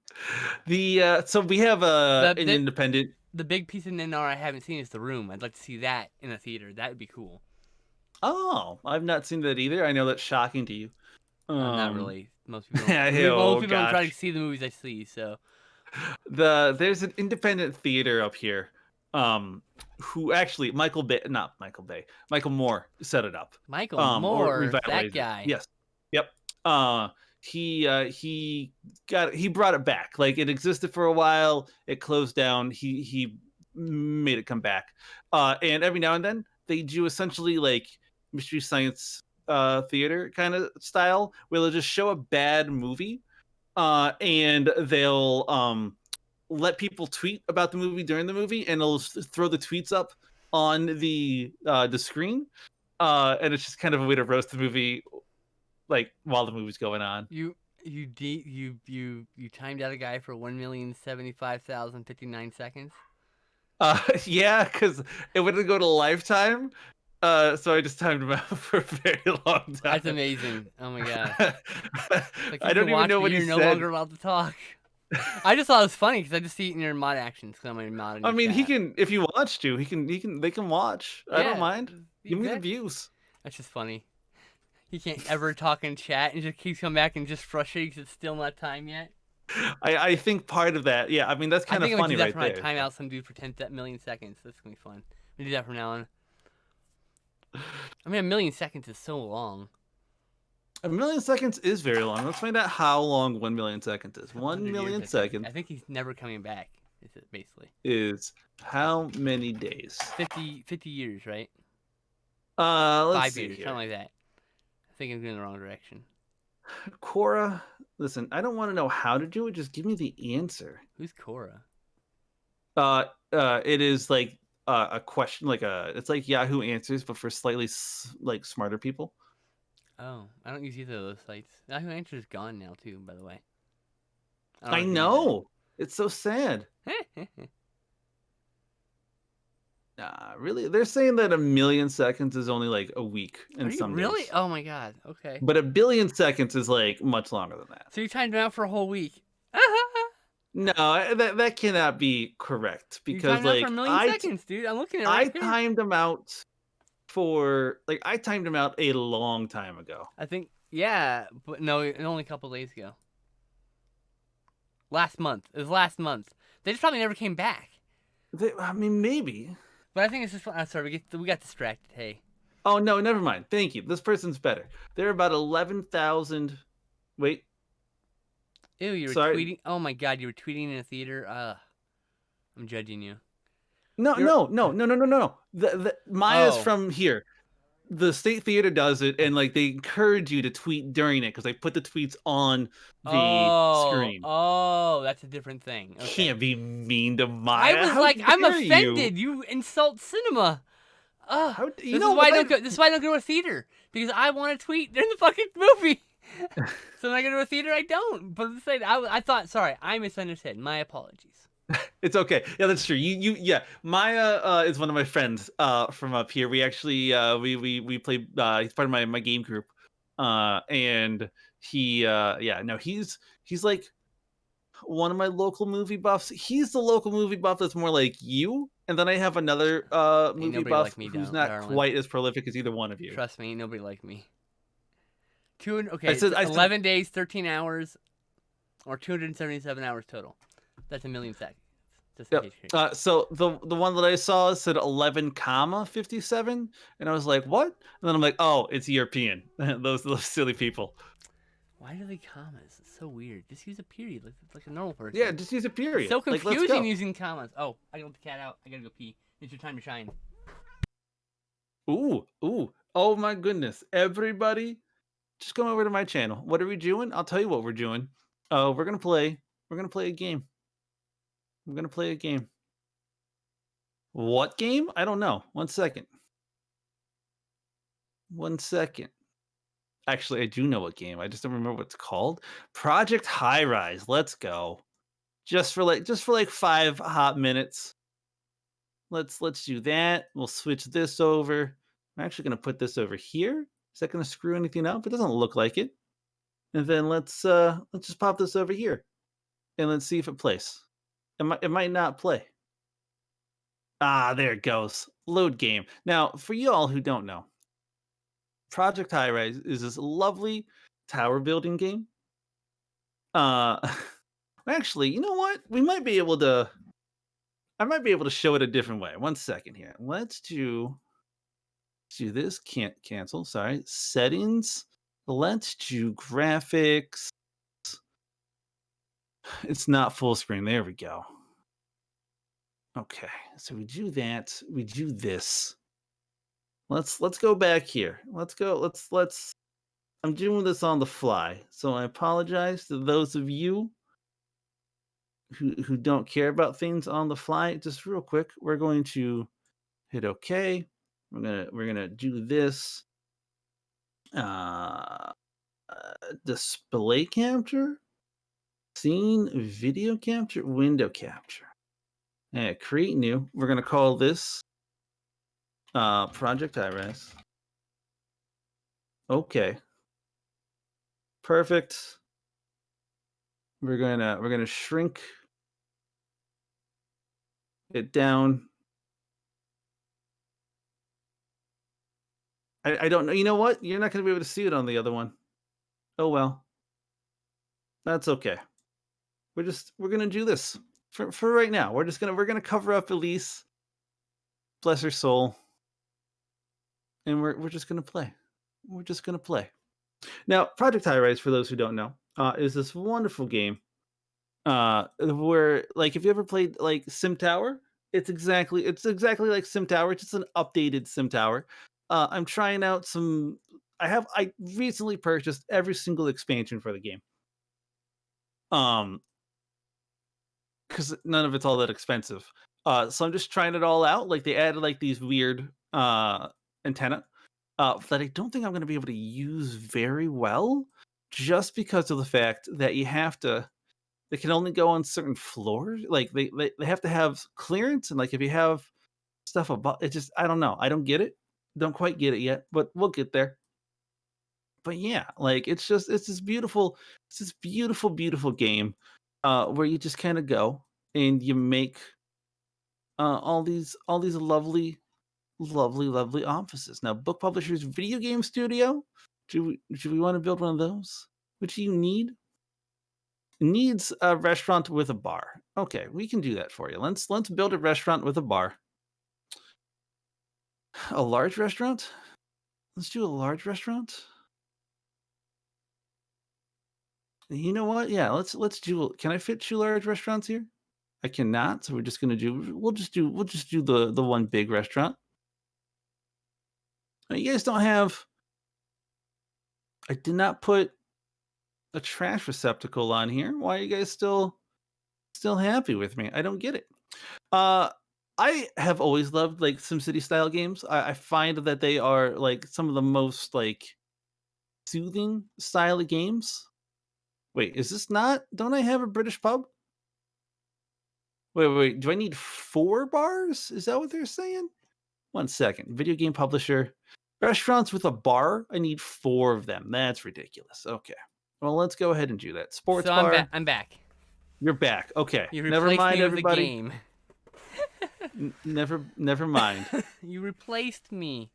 The so we have The, an the, independent. the big piece of NR I haven't seen is The Room. I'd like to see that in a theater. That would be cool. Oh, I've not seen that either. I know that's shocking to you. Not really. Most people Oh don't try to gosh. see the movies I see. So There's an independent theater up here. Who actually Michael Moore set it up. Michael Or Moore, that revitalized it. guy. Yes. Yep. He brought it back. Like it existed for a while, it closed down. He made it come back. And every now and then they do essentially like mystery science theater kind of style where they'll just show a bad movie and they'll let people tweet about the movie during the movie, and they'll throw the tweets up on the screen, and it's just kind of a way to roast the movie, like while the movie's going on. You timed out a guy for 1,075,059 seconds. Yeah, because it wouldn't go to Lifetime, so I just timed him out for a very long time. That's amazing. Oh my god. Like I don't even know what he you're said. no longer allowed to talk. I just thought it was funny because I just see it in your mod actions because I'm a mod. In I your mean, he chat. can if he wants to. They can watch. I don't Yeah, mind. Give me the exactly. views. That's just funny. He can't ever talk in chat and just keeps coming back and just frustrated because it's still not time yet. I think part of that, yeah. I mean, that's I kind of think I'm funny gonna do that right for my there. time out some dude for 10 million seconds. That's gonna be fun. I'm gonna do that from now on. I mean, a million seconds is so long. 1,000,000 seconds is very long. Let's find out how long 1,000,000 seconds is. 1,000,000 I seconds think he's never coming back. Is it basically is how many days? 50 years, right? Let's 5 see years, here. something like that. I think I'm going in the wrong direction. Cora, listen, I don't want to know how to do it. Just give me the answer. Who's Cora? It is like a question, it's like Yahoo Answers, but for slightly like smarter people. Oh, I don't use either of those sites. Yahoo Answers is gone now too, by the way. I know. It's so sad. Really, they're saying that 1,000,000 seconds is only like a week in some really? days. Oh my god. Okay. But 1,000,000,000 seconds is like much longer than that. So you timed him out for a whole week. No, that cannot be correct You because timed out for like 1,000,000 seconds, dude. I'm looking at it I right here. timed him out a long time ago. I think, yeah, but no, only a couple days ago. Last month. It was last month. They just probably never came back. I mean, maybe. But I think it's just fun. I'm sorry, we got distracted. Hey. Oh no, never mind. Thank you. This person's better. They're about 11,000. Wait, Ew, you were sorry. tweeting. Oh my god, you were tweeting in a theater. I'm judging you. No, You're. no, no, no, no, no, no. The Maya's Oh. from here. The State Theater does it, and like they encourage you to tweet during it because they put the tweets on the Oh. screen. Oh, that's a different thing. Okay. Can't be mean to I Maya. was How like, I'm dare you? offended. You insult cinema. Ugh. How you This know is why I what? don't go. This is why I don't go to a theater because I want to tweet during the fucking movie. So when I go to a theater, I don't. But at the same, I thought. Sorry, I misunderstood. My apologies. It's okay. Yeah, that's true. Yeah. Maya is one of my friends from up here. We actually we play he's part of my game group. And he yeah, no, he's like one of my local movie buffs. He's the local movie buff that's more like you. And then I have another Ain't movie nobody buff like me, who's don't, not darling. quite as prolific as either one of you. Trust me, ain't nobody like me. Okay, I said 11 days, 13 hours, or 277 hours total. That's a million seconds. Just in Yep. case you're- So the one that I saw said 11 comma 57, and I was like, what? And then I'm like, oh, it's European. those silly people. Why do they commas? It's so weird. Just use a period like a normal person. Yeah, just use a period. It's so Like, let's confusing go. using commas. Oh, I gotta let the cat out. I gotta go pee. It's your time to shine. Ooh, ooh. Oh my goodness. Everybody, just come over to my channel. What are we doing? I'll tell you what we're doing. We're gonna play a game. We're gonna play a game. What game? I don't know. 1 second. 1 second. Actually, I do know what game. I just don't remember what it's called. Project High Rise. Let's go. Just for like 5 hot minutes. Let's do that. We'll switch this over. I'm actually gonna put this over here. Is that gonna screw anything up? It doesn't look like it. And then let's just pop this over here and let's see if it plays. It might not play. Ah, there it goes. Load game. Now, for you all who don't know, Project High Rise is this lovely tower building game. Uh actually, you know what? I might be able to show it a different way. 1 second here. Let's do this. Can't cancel. Sorry. Settings. Let's do graphics. It's not full screen. There we go. Okay. So we do that. We do this. Let's go back here. Let's go. Let's I'm doing this on the fly. So I apologize to those of you who don't care about things on the fly. Just real quick, we're going to hit OK. We're gonna do this. Uh, display capture, scene, video capture, window capture. And create new. We're gonna call this Project Iris. Okay. Perfect. We're gonna shrink it down. I don't know. You know what? You're not gonna be able to see it on the other one. Oh well. That's okay. We're gonna do this for right now. We're gonna cover up Elise, bless her soul, and we're just gonna play. We're just gonna play. Now, Project High Rise, for those who don't know, is this wonderful game. Where like if you ever played like Sim Tower, it's exactly like Sim Tower. It's just an updated Sim Tower. I'm trying out some. I recently purchased every single expansion for the game. Um, because none of it's all that expensive. So I'm just trying it all out. Like they added like these weird antenna that I don't think I'm going to be able to use very well, just because of the fact that you have to. They can only go on certain floors. Like they have to have clearance, and like if you have stuff above, it just I don't know. I don't get it. Don't quite get it yet, but we'll get there. But yeah, like it's this beautiful, beautiful game where you just kind of go and you make all these lovely, lovely, lovely offices. Now, Book Publishers Video Game Studio. Do we want to build one of those? What do you need? needs a restaurant with a bar. Okay, we can do that for you. Let's build a restaurant with a bar. A large restaurant? Let's do a large restaurant. You know what? Yeah, let's do. Can I fit 2 large restaurants here? I cannot, so we're just gonna do. We'll just do the one big restaurant. You guys don't have. I did not put a trash receptacle on here. Why are you guys still happy with me? I don't get it. Uh, I have always loved like SimCity style games. I find that they are like some of the most like soothing style of games. Wait, is this not? Don't I have a British pub? Wait. Do I need 4 bars? Is that what they're saying? One second. Video game publisher. Restaurants with a bar. I need 4 of them. That's ridiculous. Okay. Well, let's go ahead and do that. Sports So I'm bar. back. I'm back. You're back. Okay. You Never replaced mind, me with the everybody. game. Never mind. You replaced me.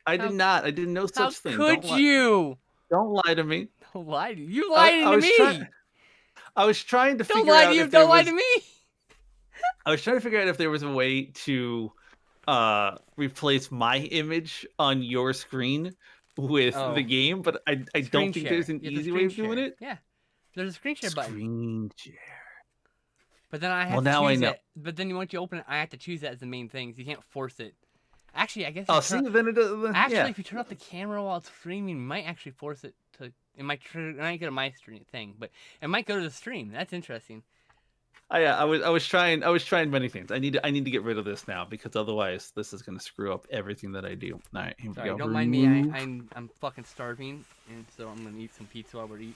I did How- not. I did no How such thing. could Don't you? Don't lie to me. Don't lie to you. You lied I to was me. I was trying to Don't figure lie out to you. if there Don't lie was. to me. I was trying to figure out if there was a way to replace my image on your screen with Oh. the game, but I don't Screen think share. there's an You have to easy way of screen doing share. it. Yeah. There's a screen share button. Screen share. But then I have Well, to now I choose know. it. But then once you open it, I have to choose that as the main thing. So you can't force it. Actually, I guess. Oh, if you see, turn- then it does. Actually, Yeah. if you turn off the camera while it's streaming, you might actually force it to. It might go to my stream thing, but it might go to the stream. That's interesting. I was trying many things. I need to get rid of this now because otherwise this is gonna screw up everything that I do. All right, here we Sorry, go. don't mind me. Remove. I'm fucking starving, and so I'm gonna eat some pizza while we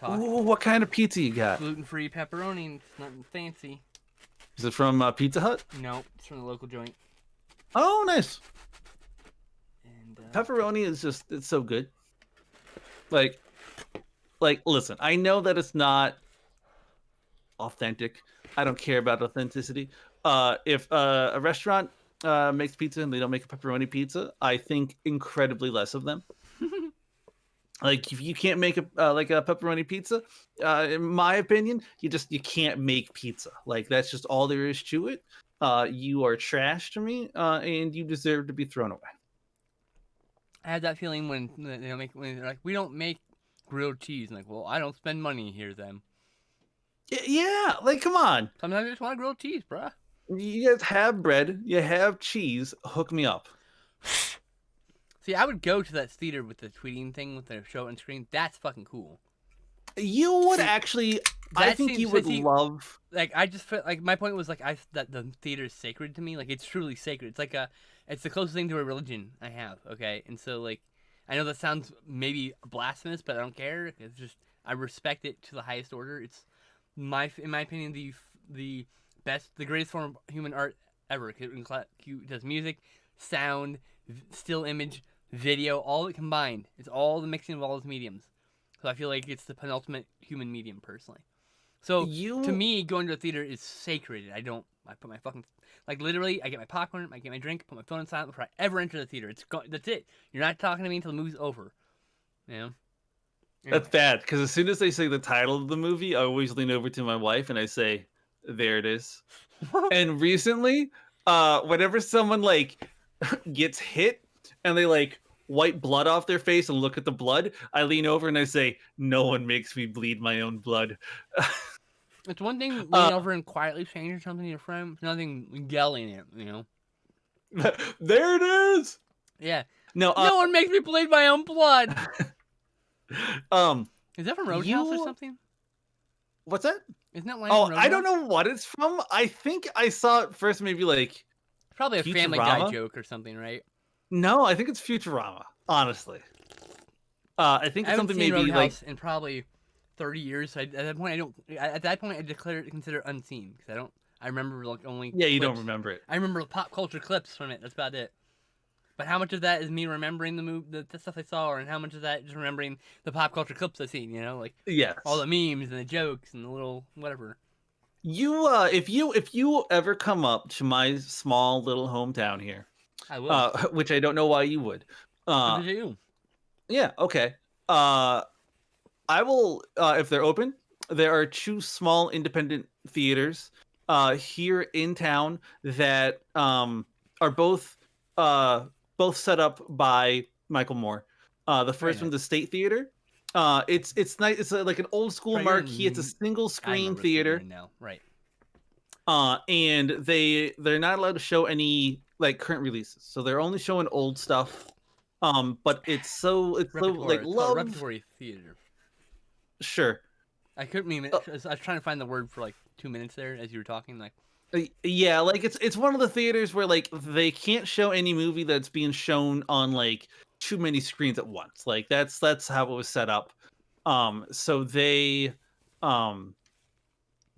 talk. Ooh, what kind of pizza you got? Gluten-free pepperoni. It's nothing fancy. Is it from Pizza Hut? No, it's from the local joint. Oh, nice. And Pepperoni is it's so good. Like, listen, I know that it's not authentic. I don't care about authenticity. If a restaurant makes pizza and they don't make a pepperoni pizza, I think incredibly less of them. Like, if you can't make a like a pepperoni pizza, in my opinion, you can't make pizza. Like, that's just all there is to it. You are trash to me, and you deserve to be thrown away. I had that feeling when when they're like, we don't make grilled cheese. And like, well, I don't spend money here then. Yeah, like, come on. Sometimes I just want grilled cheese, bruh. You guys have bread, you have cheese. Hook me up. See, I would go to that theater with the tweeting thing with the show on screen. That's fucking cool. You would See, actually. I that think seems- you would see- love. Like, I just felt like my point was like that the theater is sacred to me. Like, it's truly sacred. It's like it's the closest thing to a religion I have. Okay, and so like, I know that sounds maybe blasphemous, but I don't care. It's just I respect it to the highest order. It's in my opinion, the best, the greatest form of human art ever. It does music, sound, still image, video, all it combined. It's all the mixing of all those mediums. So I feel like it's the penultimate human medium, personally. So to me, going to a theater is sacred. I put my fucking, like, literally, I get my popcorn, I get my drink, put my phone on silent before I ever enter the theater. That's it. You're not talking to me until the movie's over. You know? That's bad because as soon as they say the title of the movie, I always lean over to my wife and I say, "There it is." And recently, whenever someone like gets hit and they like wipe blood off their face and look at the blood, I lean over and I say, "No one makes me bleed my own blood." It's one thing leaning over and quietly saying something to your friend. It's nothing yelling it, you know? There it is. Yeah. No, No one makes me bleed my own blood. um, Is that from Roadhouse or something? what's that? Isn't that line Oh, from I don't Roadhouse? know what it's from. I think I saw it first, maybe like. Probably a Family Guy Futurama? joke or something, right? No, I think it's Futurama. Honestly, I think I it's haven't something seen maybe like. Roadhouse in probably 30 years. So at that point, I don't. At that point, I consider it unseen because I don't. I remember like only. Yeah, you don't clips. remember it. I remember pop culture clips from it. That's about it. But how much of that is me remembering the stuff I saw, and how much of that is just remembering the pop culture clips I've seen? You know, like Yes. all the memes and the jokes and the little whatever. You if you ever come up to my small little hometown here, I will. which I don't know why you would. What did you? Yeah, okay. I will if they're open, there are two small independent theaters here in town that are both set up by Michael Moore. The Very first one, nice. the State Theater. It's nice. It's like an old school Right, you're marquee. It's a in- single I screen remember seeing theater. it now. Right. And they're not allowed to show any like current releases, so they're only showing old stuff. But it's so like Repertoire. It's called love. repertory theater. Sure. I couldn't mean it. Uh, I was trying to find the word for like 2 minutes there as you were talking. Like, Yeah, like it's one of the theaters where like they can't show any movie that's being shown on like too many screens at once. Like that's how it was set up. So they um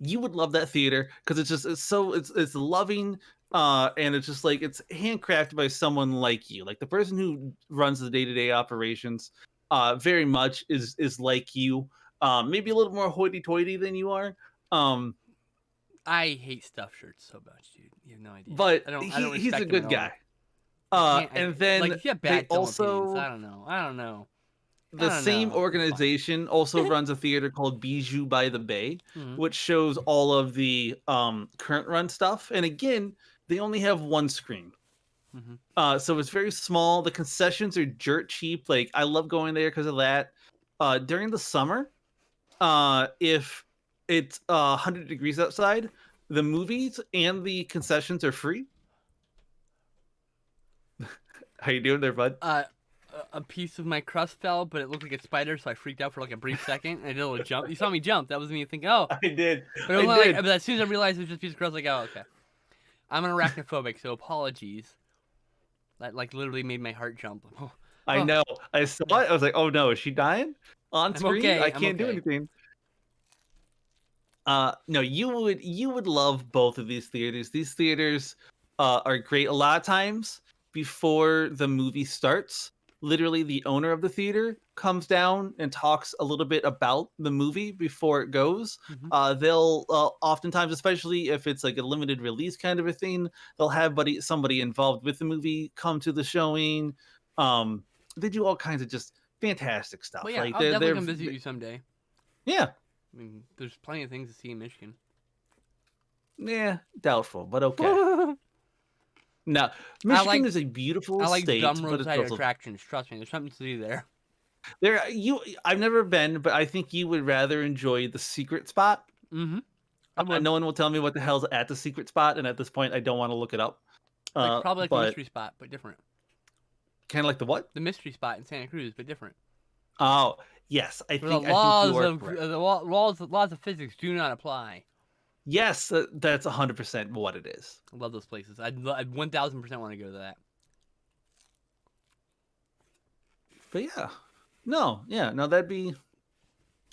you would love that theater because it's loving, and it's just like it's handcrafted by someone like you, like the person who runs the day-to-day operations very much is like you, maybe a little more hoity-toity than you are, um I hate stuffed shirts so much, dude. You have no idea. but I don't he's a respect them at good all. guy. I can't. And then like if you have they bad film opinions, also I don't know. I don't know. the same It's fine. organization also runs a theater called Bijou by the Bay, Mhm. which shows all of the current run stuff. And again, they only have one screen. Mhm. So it's very small. The concessions are dirt cheap. Like I love going there because of that. During the summer, if it's 100 degrees outside, the movies and the concessions are free. How you doing there, bud? A piece of my crust fell, but it looked like a spider, so I freaked out for like a brief second. And I did a little jump. You saw me jump. That was me thinking, oh. I did. But, it was like, but as soon as I realized it was just a piece of crust, like, oh, okay. I'm an arachnophobic, so apologies. That like literally made my heart jump. I know. I saw it. I was like, oh no, is she dying on I'm screen? okay, I I'm can't do okay. anything. No, you would love both of these theaters. These theaters are great. A lot of times before the movie starts, literally the owner of the theater comes down and talks a little bit about the movie before it goes. Mhm. They'll oftentimes, especially if it's like a limited release kind of a thing, they'll have somebody involved with the movie come to the showing. They do all kinds of just fantastic stuff. But yeah, Like I'll definitely come visit you someday. yeah. I mean, there's plenty of things to see in Michigan. Yeah, doubtful, but okay. No, Michigan like- is a beautiful I like state, dumb but it's roadside also attractions. Trust me, there's something to do there. I've never been, but I think you would rather enjoy the secret spot. Mm-hmm. No one will tell me what the hell's at the secret spot, and at this point, I don't want to look it up. Probably like the but mystery spot, but different. kind of like the what? The mystery spot in Santa Cruz, but different. Oh, yes, I Where think the laws you are of correct. laws of physics do not apply. Yes, that's 100% what it is. I love those places. I'd 1000% want to go to that. But yeah, no, that'd be.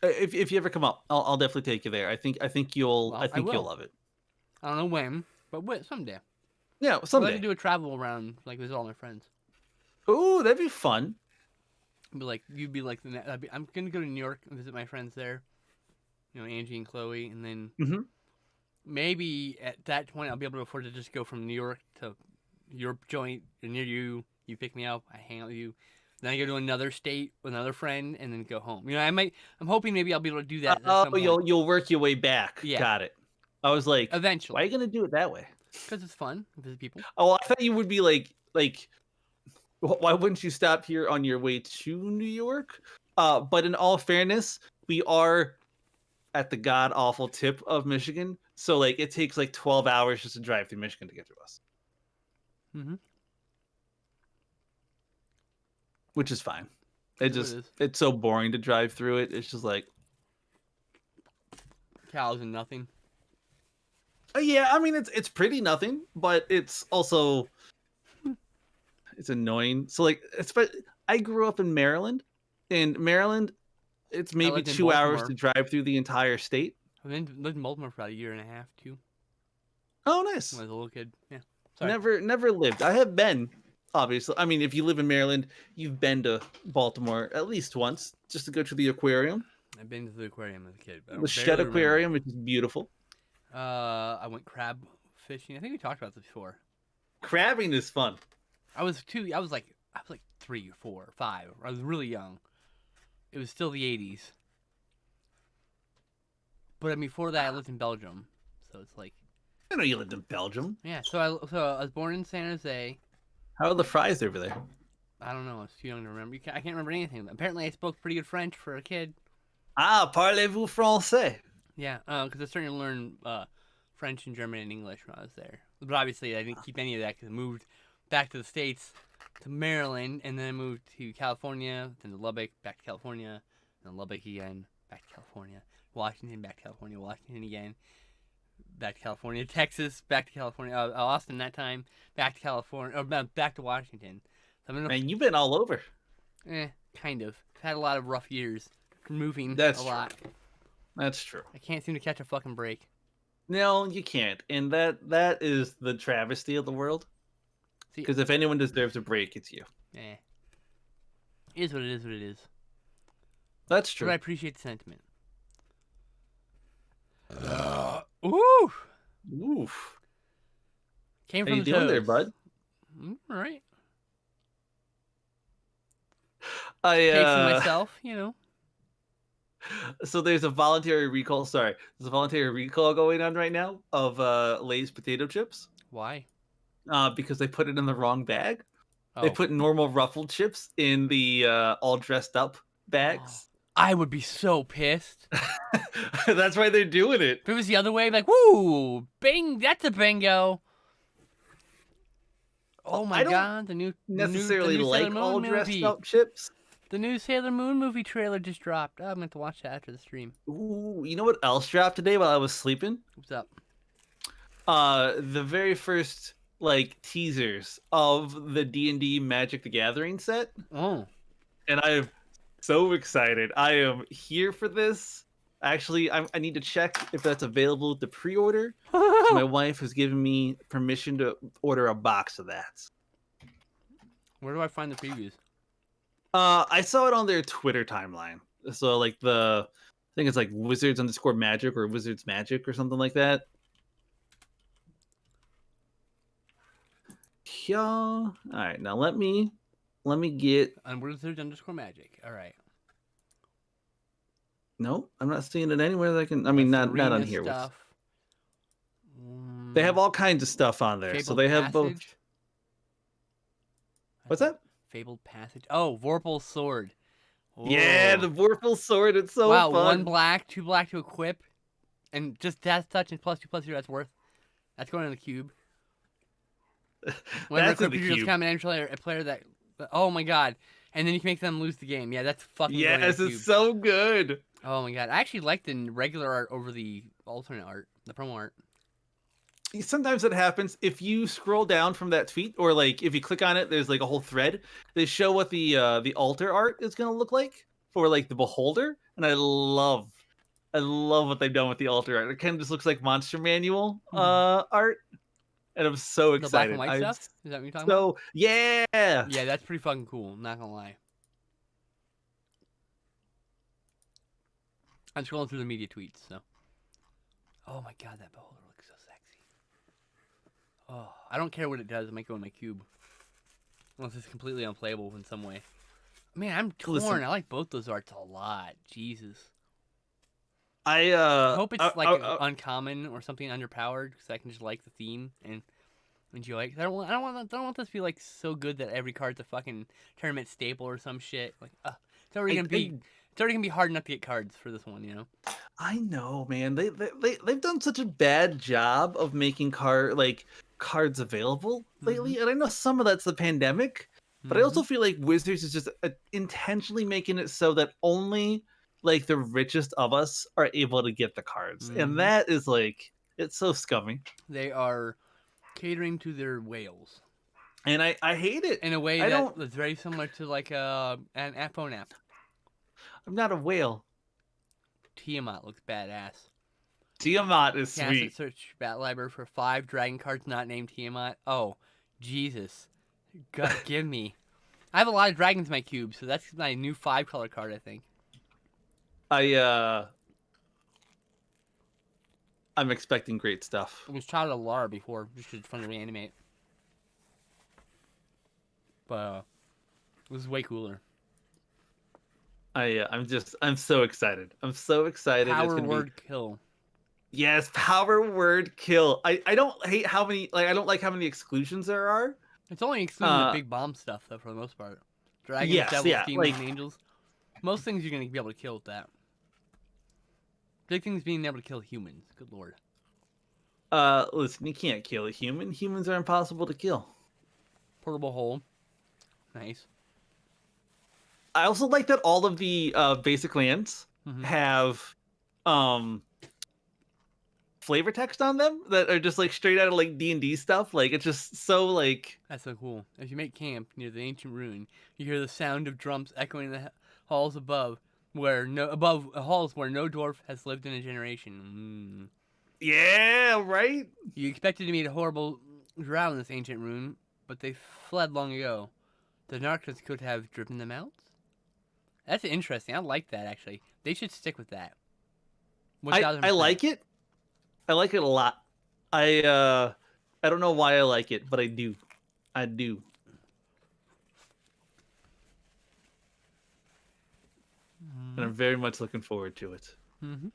If you ever come up, I'll definitely take you there. I think you'll Well, I I think you'll will. love it. I don't know when, but someday. Yeah, I'd like someday. to do a travel around, like visit all my friends. Ooh, that'd be fun. But like you'd be like I'm gonna go to New York and visit my friends there. You know, Angie and Chloe, and then Mhm. maybe at that point I'll be able to afford to just go from New York to your joint near you. You pick me up, I hang out with you. Then I go to another state with another friend, and then go home. You know, I'm hoping maybe I'll be able to do that. At some point. You'll work your way back. Yeah. Got it. I was like, why are Eventually, you gonna do it that way? because it's fun to visit people. Oh, I thought you would be like, why wouldn't you stop here on your way to New York? But in all fairness, we are at the god awful tip of Michigan, so like it takes like 12 hours just to drive through Michigan to get to us, Mm-hmm. which is fine. It is. It's so boring to drive through it. It's just like, Cows and nothing. yeah, I mean it's pretty nothing, but it's also it's annoying. So like, I grew up in Maryland. In Maryland, it's maybe lived in 2 hours Baltimore. to drive through the entire state. I've lived in Baltimore for about a year and a half too. Oh, nice. When I was a little kid. Yeah. Sorry. Never lived. I have been, obviously. I mean, if you live in Maryland, you've been to Baltimore at least once just to go to the aquarium, I've been to the aquarium as a kid. But I the Shed barely remember. Aquarium, which is beautiful. I went crab fishing. I think we talked about this before. Crabbing is fun. I was like 3 or 4 or 5. I was really young. It was still the 80s. But before that, I lived in Belgium, so it's like, I know you lived in Belgium. yeah. So I was born in San Jose. How are the fries over there? I don't know. I was too young to remember. I can't remember anything. Apparently, I spoke pretty good French for a kid. Ah, parlez-vous français? Yeah, because I started to learn French and German and English when I was there. But obviously, I didn't keep any of that because I moved back to the States, to Maryland, and then I moved to California, then to Lubbock, back to California, then Lubbock again, back to California, Washington, back to California, Washington again, back to California, Texas, back to California, Austin that time, back to California, or back to Washington. So I'm Man, you've been all over. kind of. I've had a lot of rough years, moving That's a true. lot. That's true. I can't seem to catch a fucking break. No, you can't, and that is the travesty of the world. See, Because if anyone deserves a break, it's you. it is what it is. What it is. That's But true. I appreciate the sentiment. Ooh, Oof. came How from you the doing there, toes. bud? All right. I Pacing myself, you know. so there's a voluntary recall. Sorry, there's a voluntary recall going on right now of Lay's potato chips. Why? Because they put it in the wrong bag. They Oh, put normal ruffled chips in the all dressed up bags. I would be so pissed. That's why they're doing it. If it was the other way, like, woo, bing, that's a bingo. Oh my I don't god, the new necessarily the new Sailor like Moon all dressed movie. up chips. The new Sailor Moon movie trailer just dropped. Oh, I'm going to watch that after the stream. Ooh, you know what else dropped today while I was sleeping? What's up? The very first like teasers of the D&D Magic the Gathering set, Oh. and I'm so excited. I am here for this. Actually, I need to check if that's available to pre-order. So my wife has given me permission to order a box of that. Where do I find the previews? I saw it on their Twitter timeline. So like I think it's like Wizards_Magic or Wizards Magic or something like that. Yeah. All right. Now let me get. On Wizards_Magic. All right. No, I'm not seeing it anywhere that I can. I mean, not on Arena here. Stuff. They have all kinds of stuff on there. So Fabled they have both. Passage. What's that? Fabled Passage. Oh, Vorpal's Sword. Yeah, the Vorpal sword. It's so wow, fun. 1 black, 2 black to equip, and just Death Touch and +2/+0. That's worth. That's going in the cube. Whenever That's in the creatures cube. come in, a player that. Oh my god! And then you can make them lose the game. Yeah, that's fucking. going in Yes, the it's cube. so good. Oh my god! I actually like the regular art over the alternate art, the promo art. Sometimes it happens if you scroll down from that tweet, or like if you click on it, there's like a whole thread. They show what the altar art is gonna look like for like the beholder, and I love what they've done with the altar art. It kind of just looks like Monster Manual art, and I'm so The black and excited. white I'm stuff? Is that what you're talking about? so yeah. Yeah, that's pretty fucking cool. Not gonna lie. I'm scrolling through the media tweets, so. Oh my god, that beholder looks so sexy. Oh, I don't care what it does. It might go in my cube. Unless it's completely unplayable in some way. Man, I'm torn. Listen. I like both those arts a lot. Jesus. I hope it's like uncommon or something underpowered because I can just like the theme and enjoy it. I don't want this to be like so good that every card's a fucking tournament staple or some shit. Like, it's already gonna be hard enough to get cards for this one, you know. I know, man. They've done such a bad job of making cards available lately, and I know some of that's the pandemic, but I also feel like Wizards is just intentionally making it so that only like the richest of us are able to get the cards, and that is like it's so scummy. They are catering to their whales, and I hate it in a way that's very similar to like an phone app. I'm not a whale. Tiamat looks badass. Tiamat is Cast sweet. it, search Bat Library for 5 dragon cards not named Tiamat. Oh, Jesus. God, give me. I have a lot of dragons in my cube, so that's my new 5-color card, I think. I'm expecting great stuff. It was Child of Lara before, just 'cause it's fun to reanimate. But it was way cooler. I'm so excited. I'm so excited. Power it's gonna word kill. Yes, power word kill. I don't hate how many like I don't like how many exclusions there are. It's only excluding the Uh big bomb stuff though, for the most part. Dragons, yes, devils, yeah. demons, Like and angels. Most things you're gonna be able to kill with that. Big things being able to kill humans. Good lord. listen, you can't kill a human. Humans are impossible to kill. Portable hole. Nice. I also like that all of the basic lands Hmm. have um flavor text on them that are just like straight out of like D&D stuff. Like it's just so like That's so cool. As you make camp near the ancient ruin, you hear the sound of drums echoing in the halls above, halls where no dwarf has lived in a generation. yeah, right? You expected to meet a horrible drow in this ancient ruin, but they fled long ago. The Narcos could have driven them out. That's interesting. I like that actually. They should stick with that. I 1000%. like it. I like it a lot. I don't know why I like it, but I do. I do. And I'm very much looking forward to it. Mm-hmm.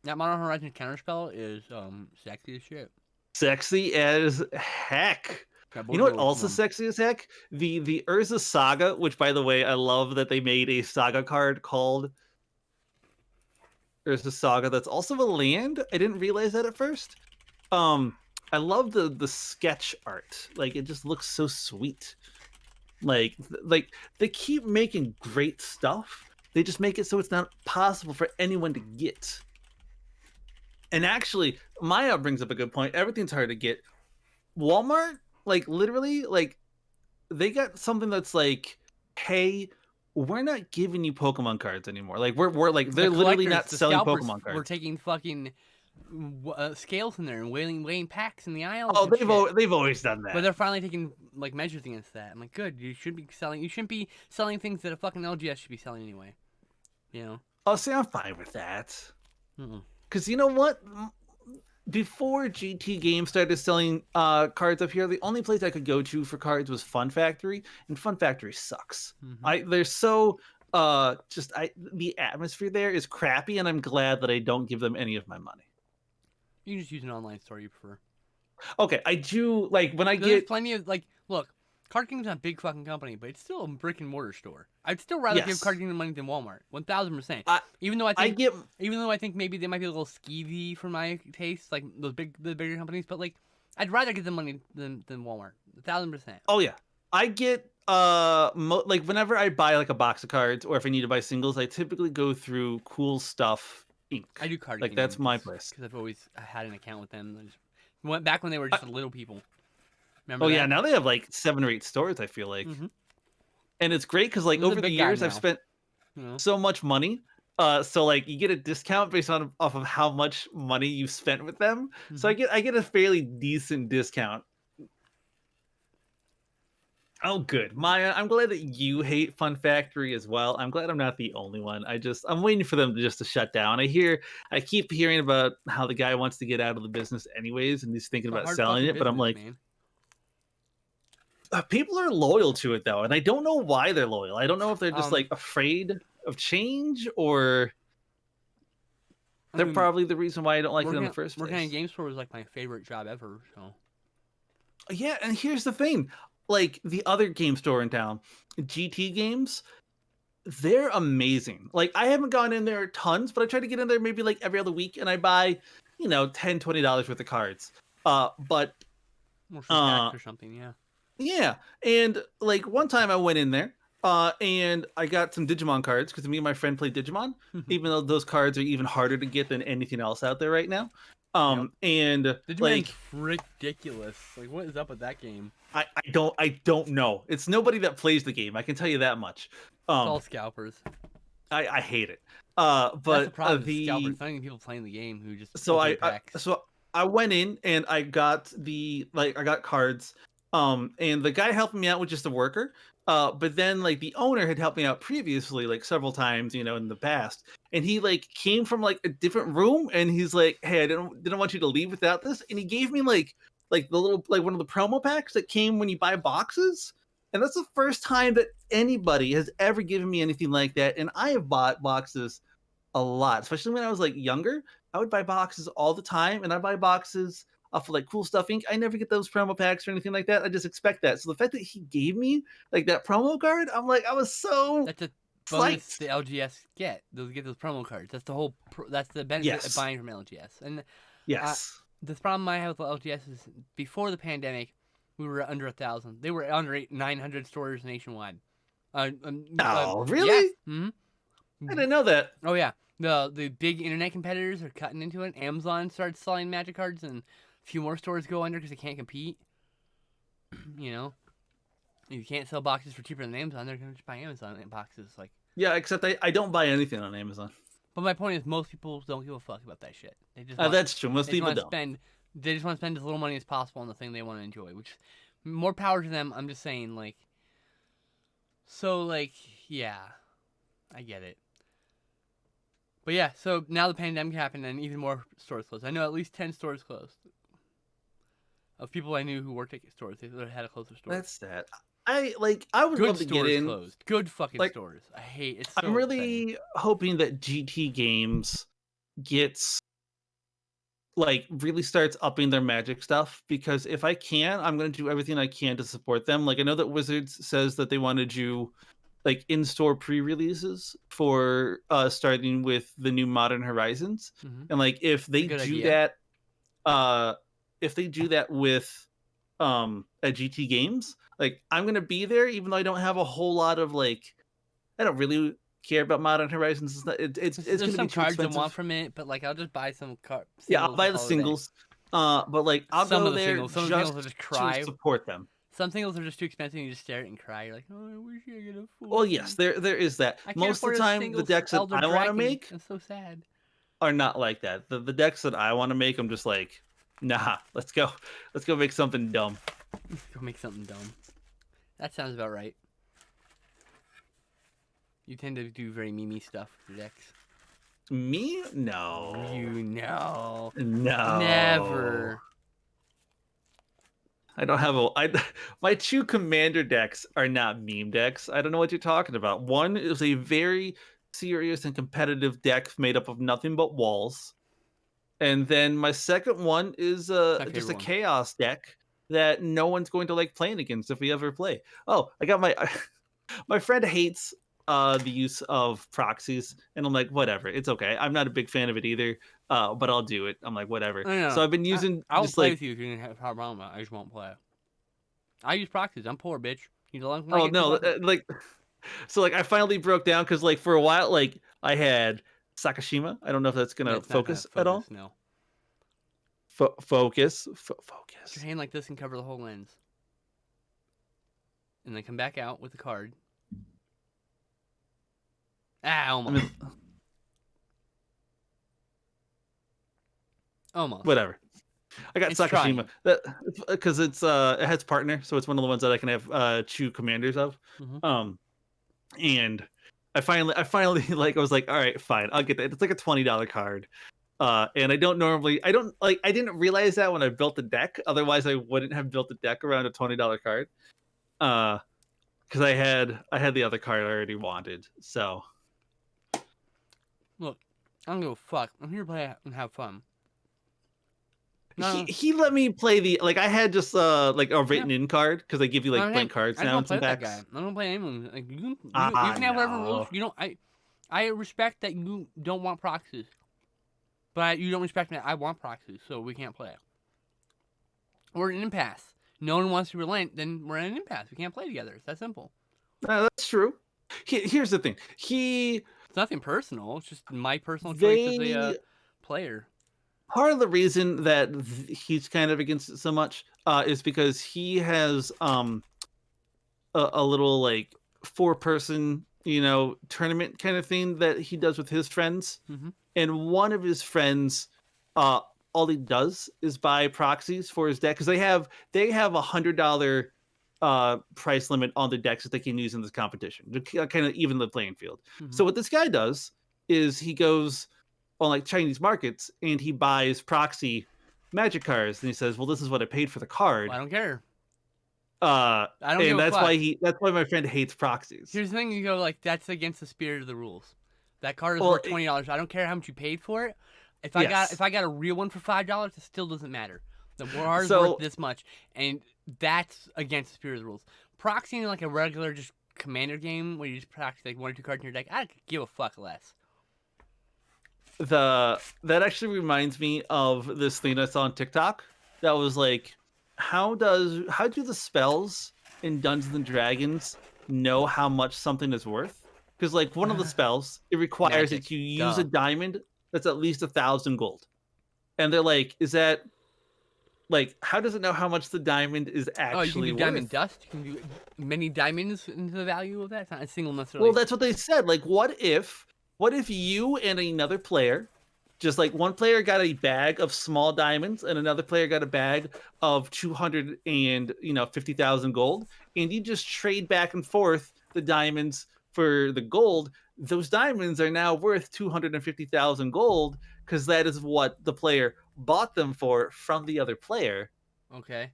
That Modern Horizons counterspell is sexy as shit. Sexy as heck. That You know what Bordeaux, also sexy as heck? The Urza Saga, which by the way, I love that they made a saga card called Urza Saga that's also a land. I didn't realize that at first. I love the sketch art. Like it just looks so sweet. Like they keep making great stuff. They just make it so it's not possible for anyone to get. And actually, Maya brings up a good point. Everything's hard to get. Walmart, like literally, like they got something that's like, hey, we're not giving you Pokemon cards anymore. Like we're like they're literally not the selling scalpers Pokemon cards. were taking fucking scales in there and weighing packs in the aisles. Oh, and shit. they've always done that. But they're finally taking like measures against that. I'm like, good. You shouldn't be selling things that a fucking LGS should be selling anyway. You know. Oh, see, I'm fine with that. Mm-mm. Because you know what? Before GT Games started selling cards up here, the only place I could go to for cards was Fun Factory, and Fun Factory sucks. Mm-hmm. They're so the atmosphere there is crappy, and I'm glad that I don't give them any of my money. You can just use an online store you prefer. Okay, I do like when I There's get plenty of like, look, Card Kingdom's not a big fucking company, but it's still a brick and mortar store. I'd still rather give Yes. Card Kingdom money than Walmart, 1000%. I Even though I I think, get even though I think maybe they might be a little skeevy for my taste, like the bigger companies, but like, I'd rather give them money than Walmart, 1000%. oh yeah, I get like whenever I buy like a box of cards or if I need to buy singles, I typically go through Cool Stuff Inc. I do Card Like Kingdom that's my place. because I've always had an account with them. Went back when they were just little people. Remember Oh that? yeah, now they have like 7 or 8 stores. I feel like, Mhm. and it's great because like They're the over the big guys years I've now. spent You know? so much money. So like you get a discount based on off of how much money you spent with them. So Mhm. I get a fairly decent discount. Oh, good, Maya. I'm glad that you hate Fun Factory as well. I'm glad I'm not the only one. I'm waiting for them to just to shut down. I keep hearing about how the guy wants to get out of the business anyways, and he's thinking It's a about hard selling fucking it. But I'm business, like, man. people are loyal to it though, and I don't know why they're loyal. I don't know if they're just Um, like afraid of change or I they're mean, probably the reason why I don't like it in working the first working at a place. game store was like my favorite job ever. So Yeah, and here's the thing. Like the other game store in town, GT Games, they're amazing. Like I haven't gone in there tons, but I try to get in there maybe like every other week and I buy, $10-20 worth of cards. But or for uh packs or something. Yeah. yeah, and like one time I went in there and I got some Digimon cards because me and my friend played Digimon, even though those cards are even harder to get than anything else out there right now. Yep. And Digimon's like ridiculous. Like, what is up with that game? I don't know. It's nobody that plays the game. I can tell you that much. It's all scalpers. I hate it. That's the But problem with scalpers. It's not even people playing the game who just so open packs. so I went in and I got I got cards. And the guy helping me out was just a worker. But then like the owner had helped me out previously, like several times, in the past. And he like came from like a different room and he's like, hey, I didn't want you to leave without this. And he gave me like the little like one of the promo packs that came when you buy boxes. And that's the first time that anybody has ever given me anything like that. And I have bought boxes a lot, especially when I was like younger. I would buy boxes all the time, and I buy boxes off of like Cool Stuff Inc. I never get those promo packs or anything like that. I just expect that. So the fact that he gave me like that promo card, I'm like, I was so That's a bonus psyched. the LGS get. Those get those promo cards. That's the whole. That's the benefit of Yes, buying from LGS. And uh, yes, the problem I have with LGS is before the pandemic, we were under 1,000. They were under 900 stores nationwide. oh Yeah. really? I Mm-hmm. didn't know that. Oh yeah. The big internet competitors are cutting into it. Amazon starts selling Magic cards, and a few more stores go under because they can't compete. You know, if you can't sell boxes for cheaper than Amazon, they're gonna just buy Amazon boxes. Like, Yeah, except I don't buy anything on Amazon. but my point is, most people don't give a fuck about that shit. They just want That's true. Most they just people want to don't. spend. They just want to spend as little money as possible on the thing they want to enjoy. Which, more power to them. I'm just saying, like. So like, yeah, I get it. But yeah, so now the pandemic happened and even more stores closed. I know at least 10 stores closed. Of people I knew who worked at stores, they had to close their stores. That's sad. I would Good love to get stores in. closed. Good fucking Like, stores. I hate it's I'm so upsetting. really hoping that GT Games gets like really starts upping their Magic stuff, because if I can, I'm going to do everything I can to support them. Like I know that Wizards says that they want to do like in-store pre-releases for starting with the new Modern Horizons, Mhm. and like if they Good do idea. that, if they do that with at GT Games, like I'm gonna be there, even though I don't have a whole lot of like, I don't really care about Modern Horizons. It's not, it's There's gonna be some too cards I expensive. want from it, but like I'll just buy some Yeah, singles I'll buy and the call it a day. singles, but like I'll Some go of the there singles. Some of the singles just are just to cry. support them. Some singles are just too expensive and you just stare at it and cry. You're like, oh, I wish I could afford Well, yes, them. there is that. I can't Most of afford the a time, the single decks that Elder I want to Dragon. make That's so sad. are not like that. The decks that I want to make, I'm just like, nah, let's go make something dumb. Go make something dumb. That sounds about right. You tend to do very meme stuff with your decks. Me? No. You know. No. Never. I don't have my two commander decks are not meme decks. I don't know what you're talking about. One is a very serious and competitive deck made up of nothing but walls. And then my second one is My just favorite a one. chaos deck that no one's going to like playing against if we ever play. Oh, I got my my friend hates the use of proxies, and I'm like, whatever, it's okay. I'm not a big fan of it either. But I'll do it. I'm like, whatever. I know. So I've been using I'll just play like, with you if you didn't have a problem. I just won't play. I use proxies. I'm poor, bitch. You don't like oh it? no, Just like it. like so like I finally broke down because like for a while like I had Sakashima. I don't know if that's gonna It's not gonna focus at all. focus. No. Focus. Put your hand like this and cover the whole lens. And then come back out with the card. Ah, almost. I mean, Almost. whatever. I got It's Sakashima because it's it has partner, so it's one of the ones that I can have two commanders of. Mhm. And I finally like I was like, all right, fine, I'll get that. It's like a $20 card. And I didn't realize that when I built the deck. Otherwise, I wouldn't have built the deck around a $20 card. Because I had the other card I already wanted. So Look, I don't give a fuck. I'm here to play and have fun. No. he let me play the like I had just like a written in card because they give you like blank cards I just now in want to play some with that packs. guy. I don't play anyone. Like you can Ah, have whatever no. rules. You don't. I respect that you don't want proxies, but you don't respect that I want proxies, so we can't play. We're in an impasse. No one wants to relent, then we're in an impasse. We can't play together. It's that simple. That's true. Here's the thing. It's nothing personal. It's just my personal choice as a player. Part of the reason that he's kind of against it so much is because he has a little like 4-person tournament kind of thing that he does with his friends. Mhm. And one of his friends all he does is buy proxies for his deck because they have $100 price limit on the decks that they can use in this competition to kind of even the playing field. Mhm. So what this guy does is he goes on like Chinese markets and he buys proxy Magic cards and he says, well, this is what I paid for the card. Well, I don't care. I don't give and a that's fuck. why my friend hates proxies. Here's the thing: you go like that's against the spirit of the rules. That card is Well, worth $20. I don't care how much you paid for it. If I got a real one for $5, it still doesn't matter. The card is worth this much, and that's against Spirit's rules. Proxying like a regular just commander game where you just proxy like 1 or 2 cards in your deck, I could give a fuck less. that actually reminds me of this thing I saw on TikTok that was like, how do the spells in Dungeons and Dragons know how much something is worth? Because like one of the spells, it requires Magic. that you use a diamond that's at least 1,000 gold, and they're like, is that like, how does it know how much the diamond is actually you can do worth? diamond dust. You can do many diamonds into the value of that. It's not a single necessarily. Well, that's what they said. Like, what if you and another player, just like one player got a bag of small diamonds and another player got a bag of 250,000 gold, and you just trade back and forth the diamonds for the gold. Those diamonds are now worth 250,000 gold because that is what the player bought them for from the other player. Okay.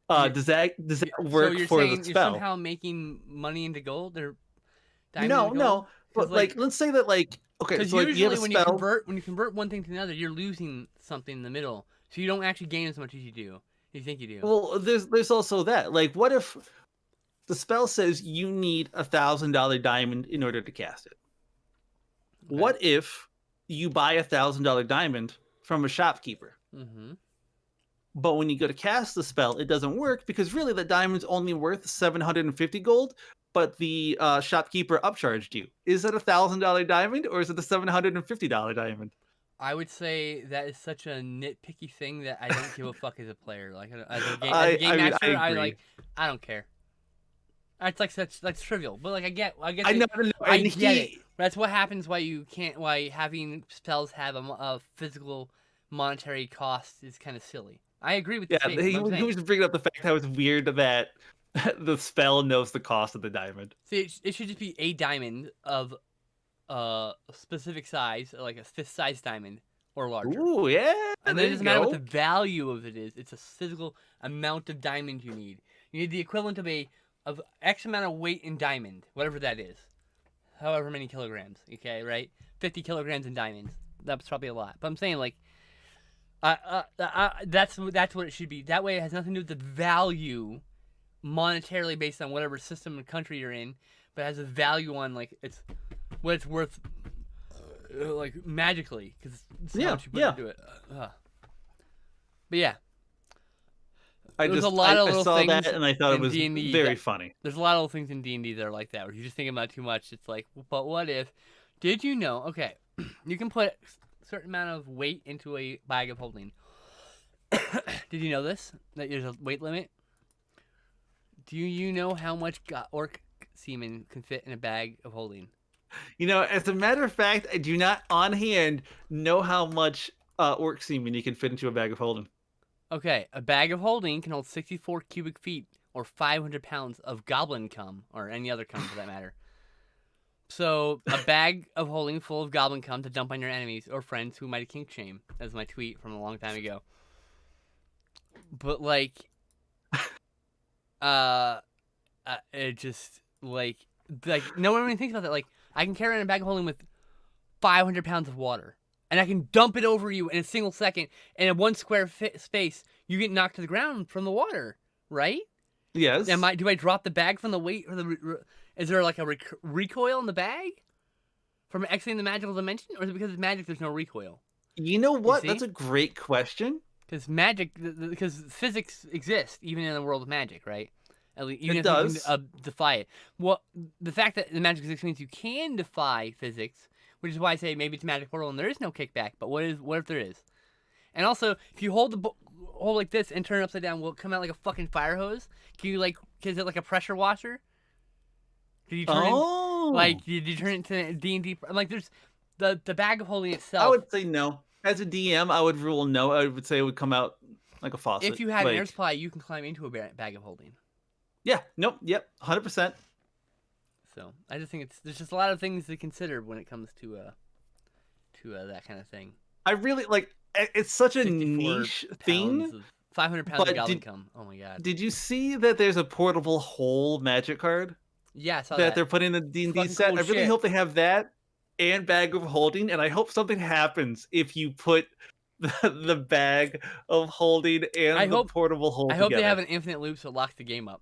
Does that work for the spell? You're somehow making money into gold or No. But like, let's say that like, okay, because so like, usually you have a when spell. you convert one thing to another, you're losing something in the middle, so you don't actually gain as much as you do. You think you do. Well, there's also that. Like, what if the spell says you need $1,000 diamond in order to cast it? Okay. What if you buy $1,000 diamond from a shopkeeper? Mm-hmm. But when you go to cast the spell, it doesn't work because really the diamond's only worth 750 gold, but the shopkeeper upcharged you. Is it $1,000 diamond or is it a $750 diamond? I would say that is such a nitpicky thing that I don't give a fuck as a player. Like as a game master, I don't care. It's like that's trivial, but like I get I get it. That's what happens. Why having spells have a physical monetary cost is kind of silly. I agree with. Yeah, he was bringing up the fact that it was weird that the spell knows the cost of the diamond. See, it should just be a diamond of a specific size, like a fifth size diamond or larger. Ooh, yeah. And then it doesn't matter what the value of it is. It's a physical amount of diamond you need. You need the equivalent of X amount of weight in diamond, whatever that is. However many kilograms, okay, right? 50 kilograms in diamonds. That's probably a lot. But I'm saying, like, that's what it should be. That way it has nothing to do with the value monetarily based on whatever system and country you're in, but it has a value on, like, it's what it's worth, like, magically, because it's how much you put into it. But yeah. I saw that and I thought it was D&D very funny. There's a lot of little things in D&D that are like that, where you're just thinking about too much. It's like, but what if? Did you know? Okay, you can put a certain amount of weight into a bag of holding. Did you know this? That there's a weight limit? Do you know how much orc semen can fit in a bag of holding? You know, as a matter of fact, I do not on hand know how much orc semen you can fit into a bag of holding. Okay, a bag of holding can hold 64 cubic feet or 500 pounds of goblin cum, or any other cum for that matter. So, a bag of holding full of goblin cum to dump on your enemies or friends who might kink shame. That's my tweet from a long time ago. But, like, it just, like, no one really thinks about that. Like, I can carry around a bag of holding with 500 pounds of water. And I can dump it over you in a single second, and in 1 square space, you get knocked to the ground from the water, right? Yes. Do I drop the bag from the weight? Is there like a recoil in the bag from exiting the magical dimension, or is it because it's magic? There's no recoil. You know what? That's a great question. Because physics exists even in the world of magic, right? Even it does. You can defy it. Well, the fact that the magic exists means you can defy physics. Which is why I say maybe it's a magic portal and there is no kickback. But what if there is? And also, if you hold like this and turn it upside down, will it come out like a fucking fire hose? Is it like a pressure washer? Did you turn did you turn it into D&D? Like there's the bag of holding itself. I would say no. As a DM, I would rule no. I would say it would come out like a faucet. If you had an air supply, you can climb into a bag of holding. Yeah. Nope. Yep. 100%. So I just think there's just a lot of things to consider when it comes to that kind of thing. I really like. It's such a niche thing. 500 pounds of goblin cum. Oh my god! Did you see that there's a portable hole magic card? Yeah, I saw that they're putting in the D&D set. Cool I really hope they have that. and bag of holding, and I hope something happens if you put the bag of holding I and the hope portable hole I hope they together. have an infinite loop so it locks the game up.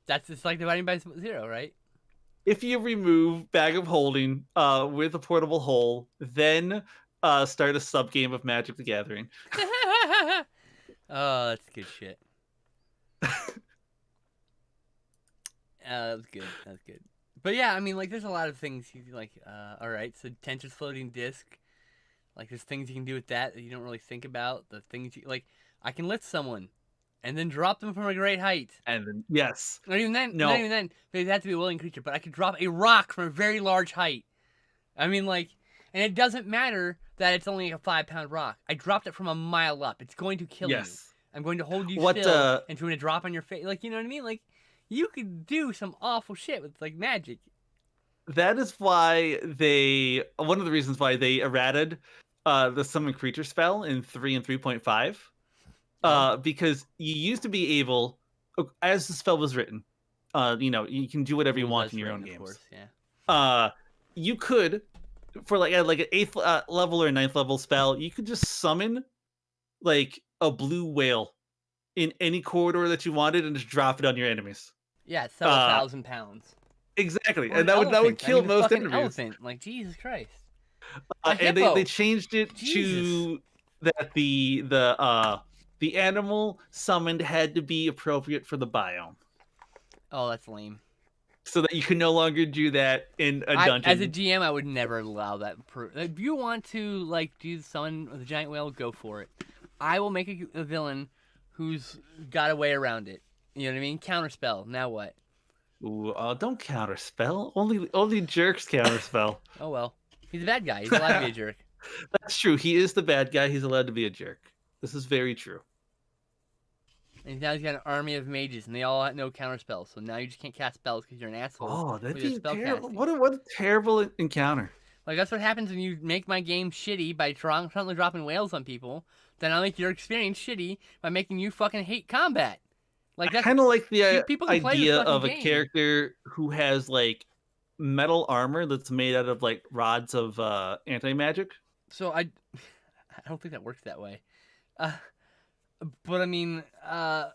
That's it's like dividing by zero, right? If you remove bag of holding with a portable hole, then start a sub game of Magic the Gathering. Oh, that's good shit. That's good. That's good. But yeah, I mean, like, there's a lot of things you like. All right, so Tensor's floating disk. Like, there's things you can do with that you don't really think about. The things you like, I can lift someone, and then drop them from a great height. And then yes, Not even then. no, Not even then. They have to be a willing creature. But I could drop a rock from a very large height. I mean, like, and it doesn't matter that it's only a 5-pound rock. I dropped it from a mile up. It's going to kill you. yes. I'm going to hold you What still, and it's going to drop on your face. Like, you know what I mean? Like, you could do some awful shit with like magic. that is why they one of the reasons why they errated the summon creature spell in 3 and 3.5. Because you used to be able, as the spell was written, you can do whatever you want in your own games. Course, yeah. You could, for like an 8th level or 9th level spell, you could just summon like a blue whale in any corridor that you wanted and just drop it on your enemies. Yeah, it's 1,000 pounds. Exactly, Or and that would kill most fucking enemies. Elephant, like Jesus Christ. And they changed it to that the animal summoned had to be appropriate for the biome. Oh, that's lame. So that you can no longer do that in a dungeon. As a GM, I would never allow that. If you want to like do summon with a giant whale, go for it. I will make a villain who's got a way around it. You know what I mean? Counterspell. Now what? Ooh, don't counterspell. Only jerks counterspell. Oh well, he's a bad guy. He's allowed to be a jerk. That's true. He is the bad guy. He's allowed to be a jerk. This is very true. And now he's got an army of mages, and they all know counterspells. So now you just can't cast spells because you're an asshole. Oh, that'd with your be spell terrible. casting. What a terrible encounter. Like that's what happens when you make my game shitty by constantly dropping whales on people. Then I'll make your experience shitty by making you fucking hate combat. Like I kind of like the people can play this idea fucking of a game. character who has like metal armor that's made out of like rods of anti-magic. So I don't think that works that way. But I mean, like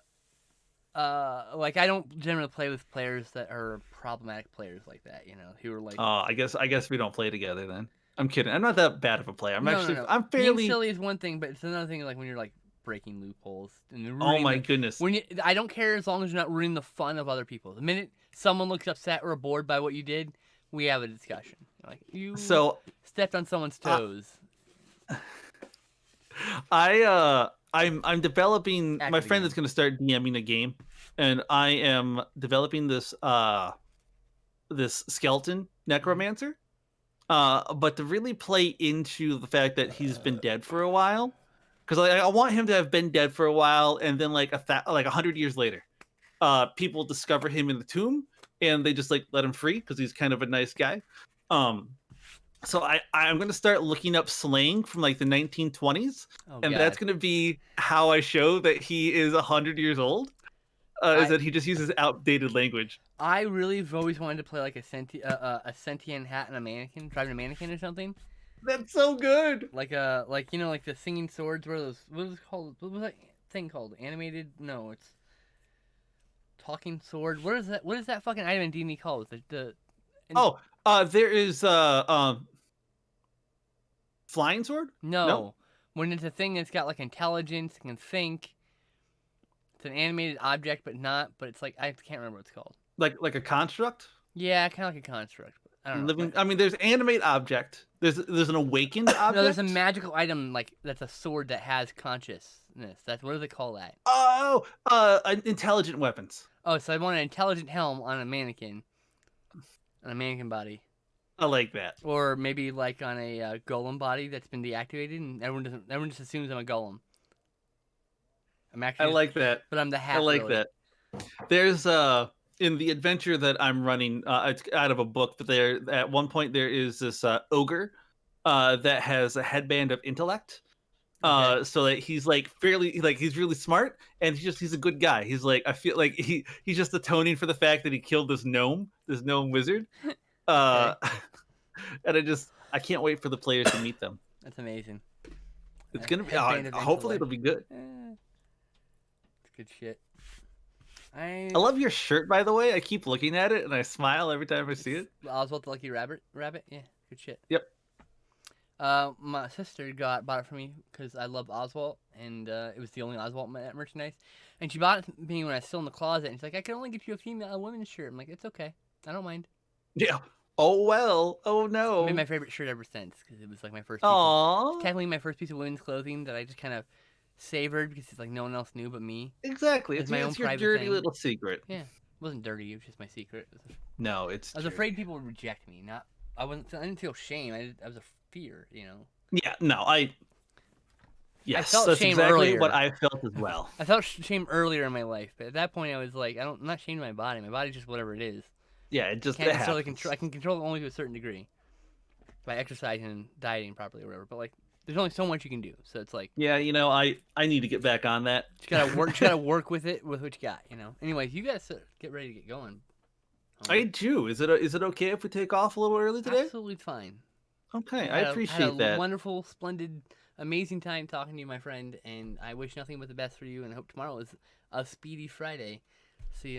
I don't generally play with players that are problematic players like that. You know, who are like. Oh, I guess we don't play together then. I'm kidding. I'm not that bad of a player. I'm No. I'm fairly. Being silly is one thing, but it's another thing like when you're like breaking loopholes and Oh my goodness. I don't care as long as you're not ruining the fun of other people. The minute someone looks upset or bored by what you did, we have a discussion. Like you stepped on someone's toes. I'm developing my friend Again. is going to start DMing a game, and I am developing this this skeleton necromancer. But to really play into the fact that he's been dead for a while, because I want him to have been dead for a while, and then like 100 years later, people discover him in the tomb, and they just like let him free because he's kind of a nice guy. So I'm gonna start looking up slang from like the 1920s, and that's gonna be how I show that he is 100 years old. Is that he just uses outdated language. I really have always wanted to play like a sentient hat and a mannequin, driving a mannequin or something. That's so good. Like the singing swords. What was it called? What was that thing called? Animated? No, it's talking sword. What is that? What is that fucking item in D&D called? There is flying sword? No. When it's a thing that's got like intelligence, can think. It's an animated object, but it's like I can't remember what it's called. Like a construct? Yeah, kind of like a construct. I don't know. I mean, there's animate object. There's an awakened object. No, there's a magical item like that's a sword that has consciousness. That's what do they call that? Oh, intelligent weapons. Oh, so I want an intelligent helm on a mannequin body. I like that. Or maybe like on a golem body that's been deactivated, and everyone just assumes I'm a golem. I like that. But I'm the hat. I like that. There's in the adventure that I'm running, it's out of a book, but there at one point there is this ogre that has a headband of intellect. Okay. So that he's like he's really smart, and he's a good guy. He's like, I feel like he's just atoning for the fact that he killed this gnome wizard. Okay. and I can't wait for the players to meet them. That's amazing. It's gonna be Headband event hopefully alert. it'll be good. It's good shit. I love your shirt, by the way. I keep looking at it and I smile every time I see it. Oswald the Lucky Rabbit. Yeah, good shit. Yep. My sister bought it for me because I love Oswald, and it was the only Oswald merchandise. And she bought it for me when I was still in the closet. And she's like, "I can only get you a women's shirt." I'm like, "It's okay, I don't mind." Yeah. Oh well. Oh It's no. been my favorite shirt ever since because it was like my first. Aww. Technically, my first piece of women's clothing that I just kind of savored because it's like no one else knew but me. Exactly. It's my own it's your private dirty thing. little secret. Yeah, it wasn't dirty. It was just my secret. No, it's. I was dirty. afraid people would reject me. I didn't feel shame. I was a fear. Yeah. No. Yes, felt that's shame exactly earlier. what I felt as well. I felt shame earlier in my life, but at that point I was like, I'm not ashamed of my body. My body's just whatever it is. Yeah, it just Can't it necessarily happens. control. I can control it only to a certain degree by exercising and dieting properly or whatever. But like, there's only so much you can do. So it's like, Yeah, I need to get back on that. you gotta work. You gotta work with it with what you got. Anyways, you guys get ready to get going. I do. Is it okay if we take off a little early today? Absolutely fine. Okay, I had appreciate a that. Wonderful, splendid, amazing time talking to you, my friend, and I wish nothing but the best for you. And I hope tomorrow is a speedy Friday.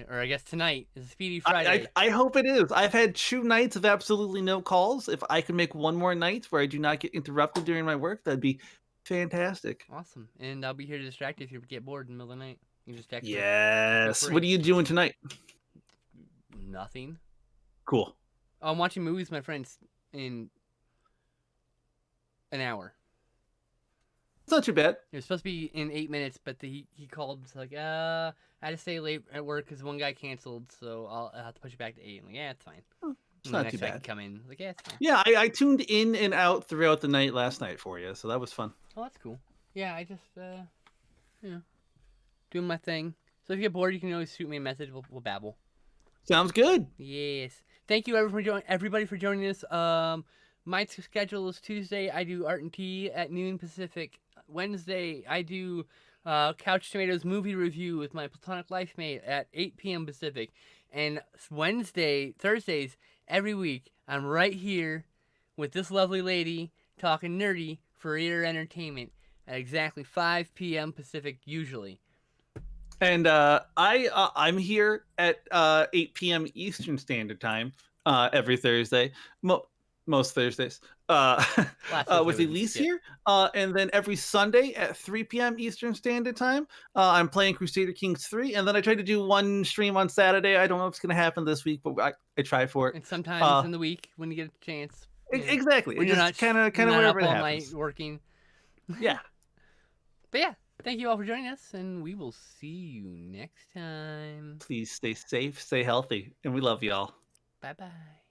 Or I guess tonight is a speedy Friday. I hope it is. I've had 2 nights of absolutely no calls. If I can make one more night where I do not get interrupted during my work, that'd be fantastic. Awesome. And I'll be here to distract you if you get bored in the middle of the night. You just text me. Yes. What are you doing tonight? Nothing. Cool. I'm watching movies with my friends in an hour. It's not too bad. It was supposed to be in 8 minutes, but he called. It's like, I had to stay late at work because one guy canceled, so I'll have to push it back to 8. I'm like, yeah, it's fine. It's and not the too next guy bad. can come in. Like, yeah, it's fine. Yeah, I tuned in and out throughout the night last night for you, so that was fun. Oh, that's cool. Yeah, I just, doing my thing. So if you get bored, you can always shoot me a message. We'll babble. Sounds good. Yes. Thank you everybody for joining us. My schedule is Tuesday. I do Art and Tea at noon Pacific. Wednesday, I do Couch Tomatoes movie review with my platonic life mate at 8 p.m. Pacific. And Thursdays, every week, I'm right here with this lovely lady talking nerdy for your entertainment at exactly 5 p.m. Pacific usually. And I'm here at 8 p.m. Eastern Standard Time every Thursday. Most Thursdays. With Elise here. And then every Sunday at 3 p.m. Eastern Standard Time, I'm playing Crusader Kings 3. And then I try to do one stream on Saturday. I don't know if it's going to happen this week, but I try for it. And sometimes in the week when you get a chance. Exactly. When It's just kind of wherever it all happens. night working. Yeah. But yeah, thank you all for joining us, and we will see you next time. Please stay safe, stay healthy, and we love y'all. Bye-bye.